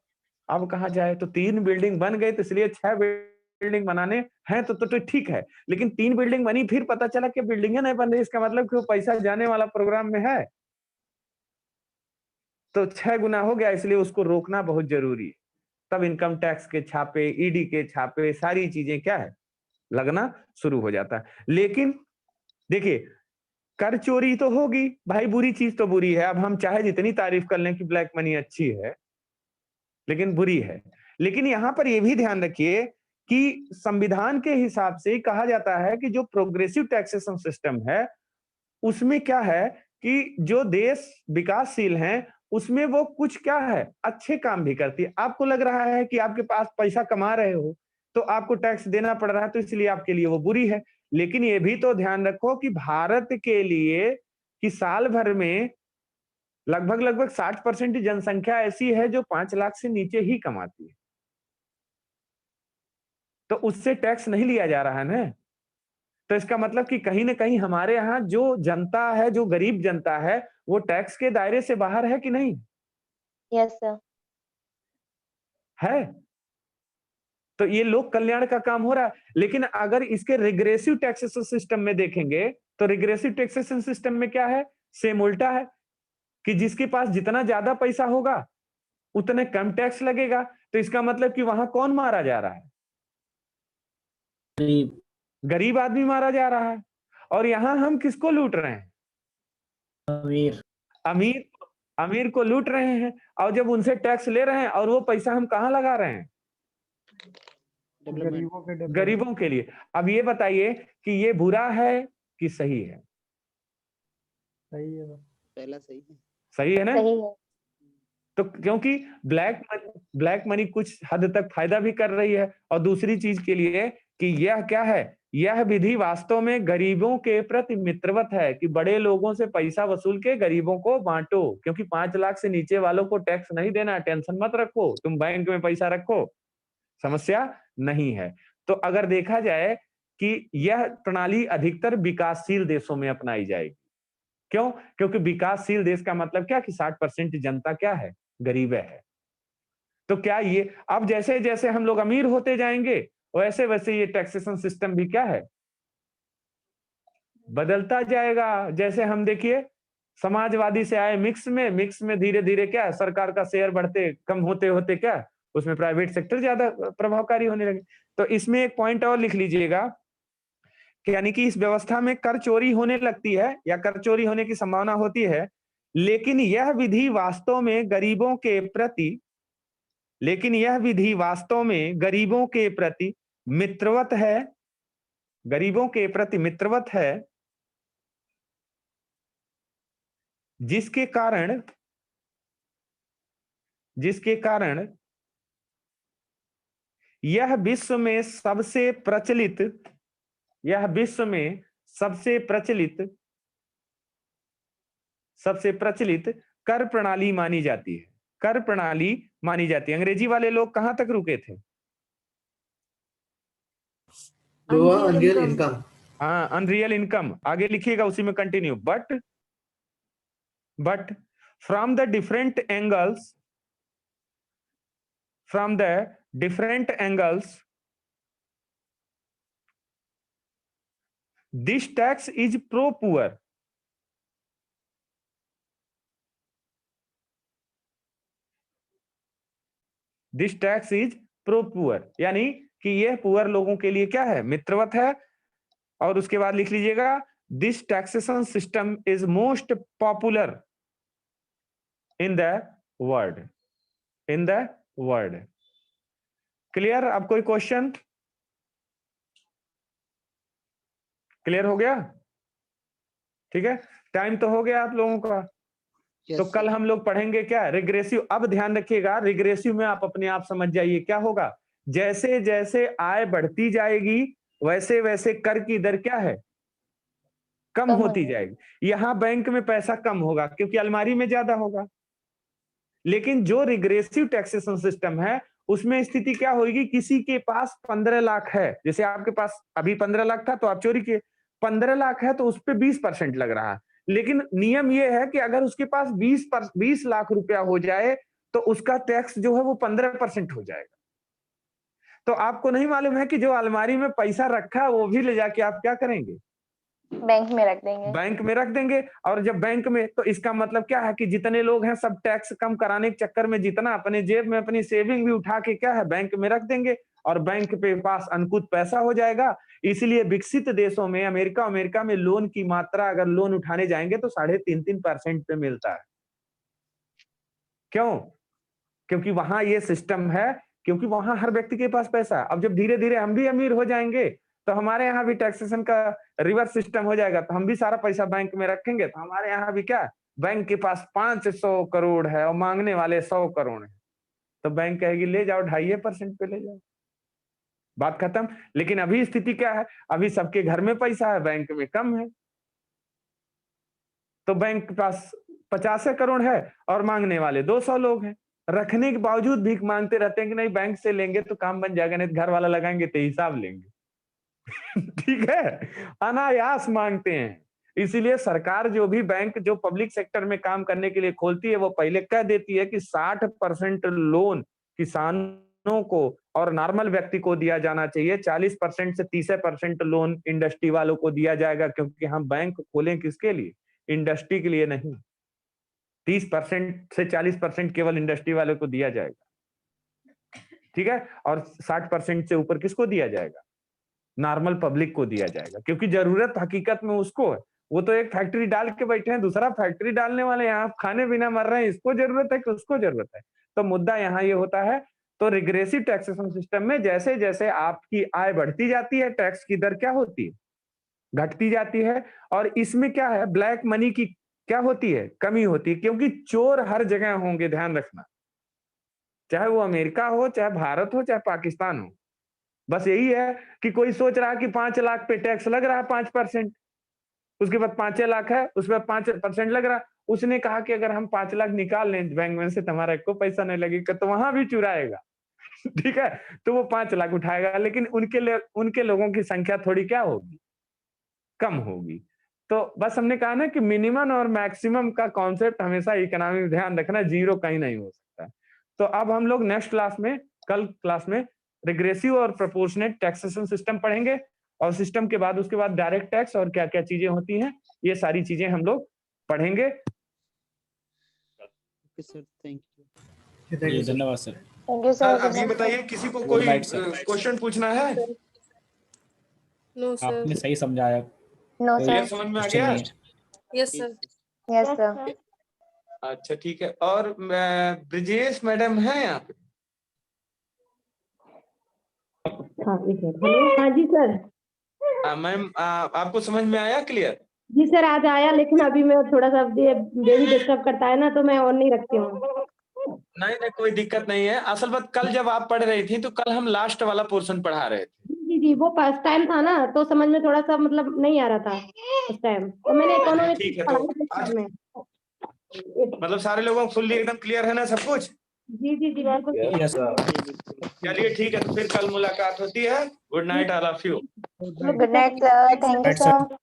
अब कहाँ जाए। तो 3 बिल्डिंग बन गई तो इसलिए 6 बिल्डिंग बनाने हैं तो ठीक है, लेकिन 3 बिल्डिंग बनी फिर पता चला कि बिल्डिंगें नहीं बन रही, इसका मतलब कि वो पैसा जाने वाला प्रोग्राम में है, तो 6 गुना हो गया, इसलिए उसको रोकना बहुत जरूरी है। तब इनकम टैक्स के छापे, ईडी के छापे, सारी चीजें क्या है लगना शुरू हो जाता है। लेकिन देखिए कर चोरी तो होगी भाई, बुरी चीज तो बुरी है। अब हम चाहे जितनी तारीफ कर लें कि ब्लैक मनी अच्छी है, लेकिन बुरी है। लेकिन यहां पर यह भी ध्यान रखिए कि संविधान के हिसाब से कहा जाता है कि जो प्रोग्रेसिव टैक्सेशन सिस्टम है उसमें क्या है कि जो देश विकासशील हैं उसमें वो कुछ क्या है अच्छे काम भी करती है। आपको लग रहा है कि आपके पास पैसा कमा रहे हो तो आपको टैक्स देना पड़ रहा है, तो इसलिए आपके लिए वो बुरी है। लेकिन ये भी तो ध्यान रखो कि भारत के लिए कि साल भर में लगभग लगभग 60% जनसंख्या ऐसी है जो 5 लाख से नीचे ही कमाती है, तो उससे टैक्स नहीं लिया जा रहा है ना। तो इसका मतलब कि कहीं ना कहीं हमारे यहाँ जो जनता है, जो गरीब जनता है, वो टैक्स के दायरे से बाहर है कि नहीं यस सर। है। तो ये लोक कल्याण का काम हो रहा है। लेकिन अगर इसके रिग्रेसिव टैक्सेशन सिस्टम में देखेंगे तो रिग्रेसिव टैक्सेशन सिस्टम में क्या है, सेम उल्टा है कि जिसके पास जितना ज्यादा पैसा होगा उतने कम टैक्स लगेगा। तो इसका मतलब कि वहां कौन मारा जा रहा है, गरीब आदमी मारा जा रहा है। और यहां हम किसको लूट रहे हैं, अमीर अमीर को लूट रहे हैं। और जब उनसे टैक्स ले रहे हैं और वो पैसा हम कहाँ लगा रहे हैं, गरीबों के लिए। अब ये बताइए कि ये बुरा है कि सही है? सही है। पहला सही है। सही है ना। सही है। तो क्योंकि ब्लैक मनी कुछ हद तक फायदा भी कर रही है। और दूसरी चीज के लिए कि यह क्या है, यह विधि वास्तव में गरीबों के प्रति मित्रवत है कि बड़े लोगों से पैसा वसूल के गरीबों को बांटो। क्योंकि 5 लाख से नीचे वालों को टैक्स नहीं देना, टेंशन मत रखो, तुम बैंक में पैसा रखो, समस्या नहीं है। तो अगर देखा जाए कि यह प्रणाली अधिकतर विकासशील देशों में अपनाई जाएगी। क्यों? क्योंकि विकासशील देश का मतलब क्या कि 60% जनता क्या है, गरीब है। तो क्या ये अब जैसे जैसे हम लोग अमीर होते जाएंगे वैसे वैसे ये टैक्सेशन सिस्टम भी क्या है, बदलता जाएगा। जैसे हम देखिए समाजवादी से आए मिक्स में धीरे धीरे क्या सरकार का शेयर बढ़ते कम होते होते क्या उसमें प्राइवेट सेक्टर ज्यादा प्रभावकारी होने लगे। तो इसमें एक पॉइंट और लिख लीजिएगा कि यानी कि इस व्यवस्था में कर चोरी होने लगती है या कर चोरी होने की संभावना होती है, लेकिन यह विधि वास्तव में गरीबों के प्रति मित्रवत है, गरीबों के प्रति मित्रवत है, जिसके कारण यह विश्व में सबसे प्रचलित कर प्रणाली मानी जाती है। अंग्रेजी वाले लोग कहां तक रुके थे? Unreal income. हाँ, अनरियल इनकम। आगे लिखिएगा उसी में continue. But from the different angles this tax is pro poor. This tax is pro poor यानी कि यह पुअर लोगों के लिए क्या है, मित्रवत है। और उसके बाद लिख लीजिएगा this taxation system is most popular in the world. Clear? अब कोई क्वेश्चन? क्लियर हो गया? ठीक है, टाइम तो हो गया आप लोगों का। तो कल हम लोग पढ़ेंगे क्या, रिग्रेसिव। अब ध्यान रखिएगा रिग्रेसिव में आप अपने आप समझ जाइए क्या होगा। जैसे जैसे आय बढ़ती जाएगी वैसे वैसे कर की दर क्या है, कम होती जाएगी। यहां बैंक में पैसा कम होगा क्योंकि अलमारी में ज्यादा होगा। लेकिन जो रिग्रेसिव टैक्सेशन सिस्टम है उसमें स्थिति क्या होगी, किसी के पास 15 लाख है, जैसे आपके पास अभी 15 लाख था तो आप चोरी किए, 15 लाख है तो उस पर 20% लग रहा है। लेकिन नियम यह है कि अगर उसके पास 20 लाख रुपया हो जाए तो उसका टैक्स जो है वो 15% हो जाएगा। तो आपको नहीं मालूम है कि जो अलमारी में पैसा रखा है वो भी ले जाके आप क्या करेंगे, बैंक में रख देंगे। और जब बैंक में, तो इसका मतलब क्या है कि जितने लोग हैं सब टैक्स कम कराने के चक्कर में जितना अपने जेब में अपनी सेविंग भी उठा के क्या है बैंक में रख देंगे और बैंक पे पास अनकुत पैसा हो जाएगा। इसलिए विकसित देशों में अमेरिका में लोन की मात्रा अगर लोन उठाने जाएंगे तो 3.5% पे मिलता है। क्यों? क्योंकि वहां ये सिस्टम है, क्योंकि वहां हर व्यक्ति के पास पैसा है। अब जब धीरे धीरे हम भी अमीर हो जाएंगे तो हमारे यहाँ भी टैक्सेशन का रिवर्स सिस्टम हो जाएगा, तो हम भी सारा पैसा बैंक में रखेंगे। तो हमारे यहाँ भी क्या, बैंक के पास 500 करोड़ है और मांगने वाले 100 करोड़ है, तो बैंक कहेगी ले जाओ 2.5% पे ले जाओ, बात खत्म। लेकिन अभी स्थिति क्या है, अभी सबके घर में पैसा है, बैंक में कम है, तो बैंक के पास 50 करोड़ है और मांगने वाले 200 लोग हैं, रखने के बावजूद भीख मांगते रहते हैं कि नहीं बैंक से लेंगे तो काम बन जाएगा, नहीं तो घर वाला लगाएंगे तो हिसाब लेंगे। ठीक है, अनायास मांगते हैं। इसीलिए सरकार जो भी बैंक जो पब्लिक सेक्टर में काम करने के लिए खोलती है, वो पहले कह देती है कि 60% लोन किसानों को और नॉर्मल व्यक्ति को दिया जाना चाहिए, 40% से 30% लोन इंडस्ट्री वालों को दिया जाएगा, क्योंकि हम बैंक खोलें किसके लिए? इंडस्ट्री के लिए नहीं। 30% से 40% केवल इंडस्ट्री वालों को दिया जाएगा, ठीक है, और 60% से ऊपर किसको दिया जाएगा? नॉर्मल पब्लिक को दिया जाएगा, क्योंकि जरूरत हकीकत में उसको है। वो तो एक फैक्ट्री डाल के बैठे हैं, दूसरा फैक्ट्री डालने वाले हैं, आप खाने बिना मर रहे हैं, इसको जरूरत है कि उसको जरूरत है। तो मुद्दा यहाँ ये होता है। तो रिग्रेसिव टैक्सेशन सिस्टम में जैसे जैसे आपकी आय बढ़ती जाती है, टैक्स की दर क्या होती है? घटती जाती है। और इसमें क्या है, ब्लैक मनी की क्या होती है? कमी होती है, क्योंकि चोर हर जगह होंगे, ध्यान रखना, चाहे वो अमेरिका हो, चाहे भारत हो, चाहे पाकिस्तान हो। बस यही है कि कोई सोच रहा है कि 5 लाख पे टैक्स लग रहा है 5%, उसके बाद 5 लाख है, उसके बाद 5% लग रहा है। उसने कहा कि अगर हम 5 लाख निकाल लें बैंक में से, तुम्हारा एको पैसा नहीं लगेगा, तो वहां भी चुराएगा। ठीक है, तो वो 5 लाख उठाएगा, लेकिन उनके लोगों की संख्या थोड़ी क्या होगी? कम होगी। तो बस हमने कहा ना कि मिनिमम और मैक्सिमम का कॉन्सेप्ट हमेशा इकोनॉमी में ध्यान रखना, जीरो कहीं नहीं हो सकता है। तो अब हम लोग नेक्स्ट क्लास में, कल क्लास में रिग्रेसिव और प्रोपोर्शनेट टैक्सेशन सिस्टम पढ़ेंगे, और सिस्टम के बाद उसके बाद डायरेक्ट टैक्स और क्या क्या चीजें होती हैं, ये सारी चीजें हम लोग पढ़ेंगे। Okay sir, thank you. धन्यवाद sir. Thank you sir sir. अभी बताइए, किसी को Good कोई night, sir. क्वेश्चन पूछना है? No sir. आपने सही समझाया, नो कोई ये सर। समझ में आ क्वेश्चन गया? नहीं है। Yes sir. Yes sir. अच्छा ठीक है। और ब्रिजेश मैडम है यहाँ पे? हेलो, हाँ जी सर। मैम आपको समझ में आया क्लियर? जी सर, आज आया, लेकिन अभी मैं थोड़ा सा बेबी डिस्टर्ब करता है ना, तो मैं ऑन नहीं रखती हूँ। नहीं नहीं, कोई दिक्कत नहीं है। असल बात, कल जब आप पढ़ रही थी तो कल हम लास्ट वाला पोर्शन पढ़ा रहे थे। जी जी, वो फर्स्ट टाइम था ना, तो समझ में थोड़ा सा मतलब नहीं आ रहा था उस टाइम, तो मैंने इकोनॉमिक्स ठीक है, पढ़ा तो था आज में। मतलब सारे लोगों को फुल्ली एकदम क्लियर है ना सब कुछ? जी जी जी, बिल्कुल। Yes, sir. चलिए ठीक है, तो फिर कल मुलाकात होती है। Good night all of you. Good night sir, thank you sir.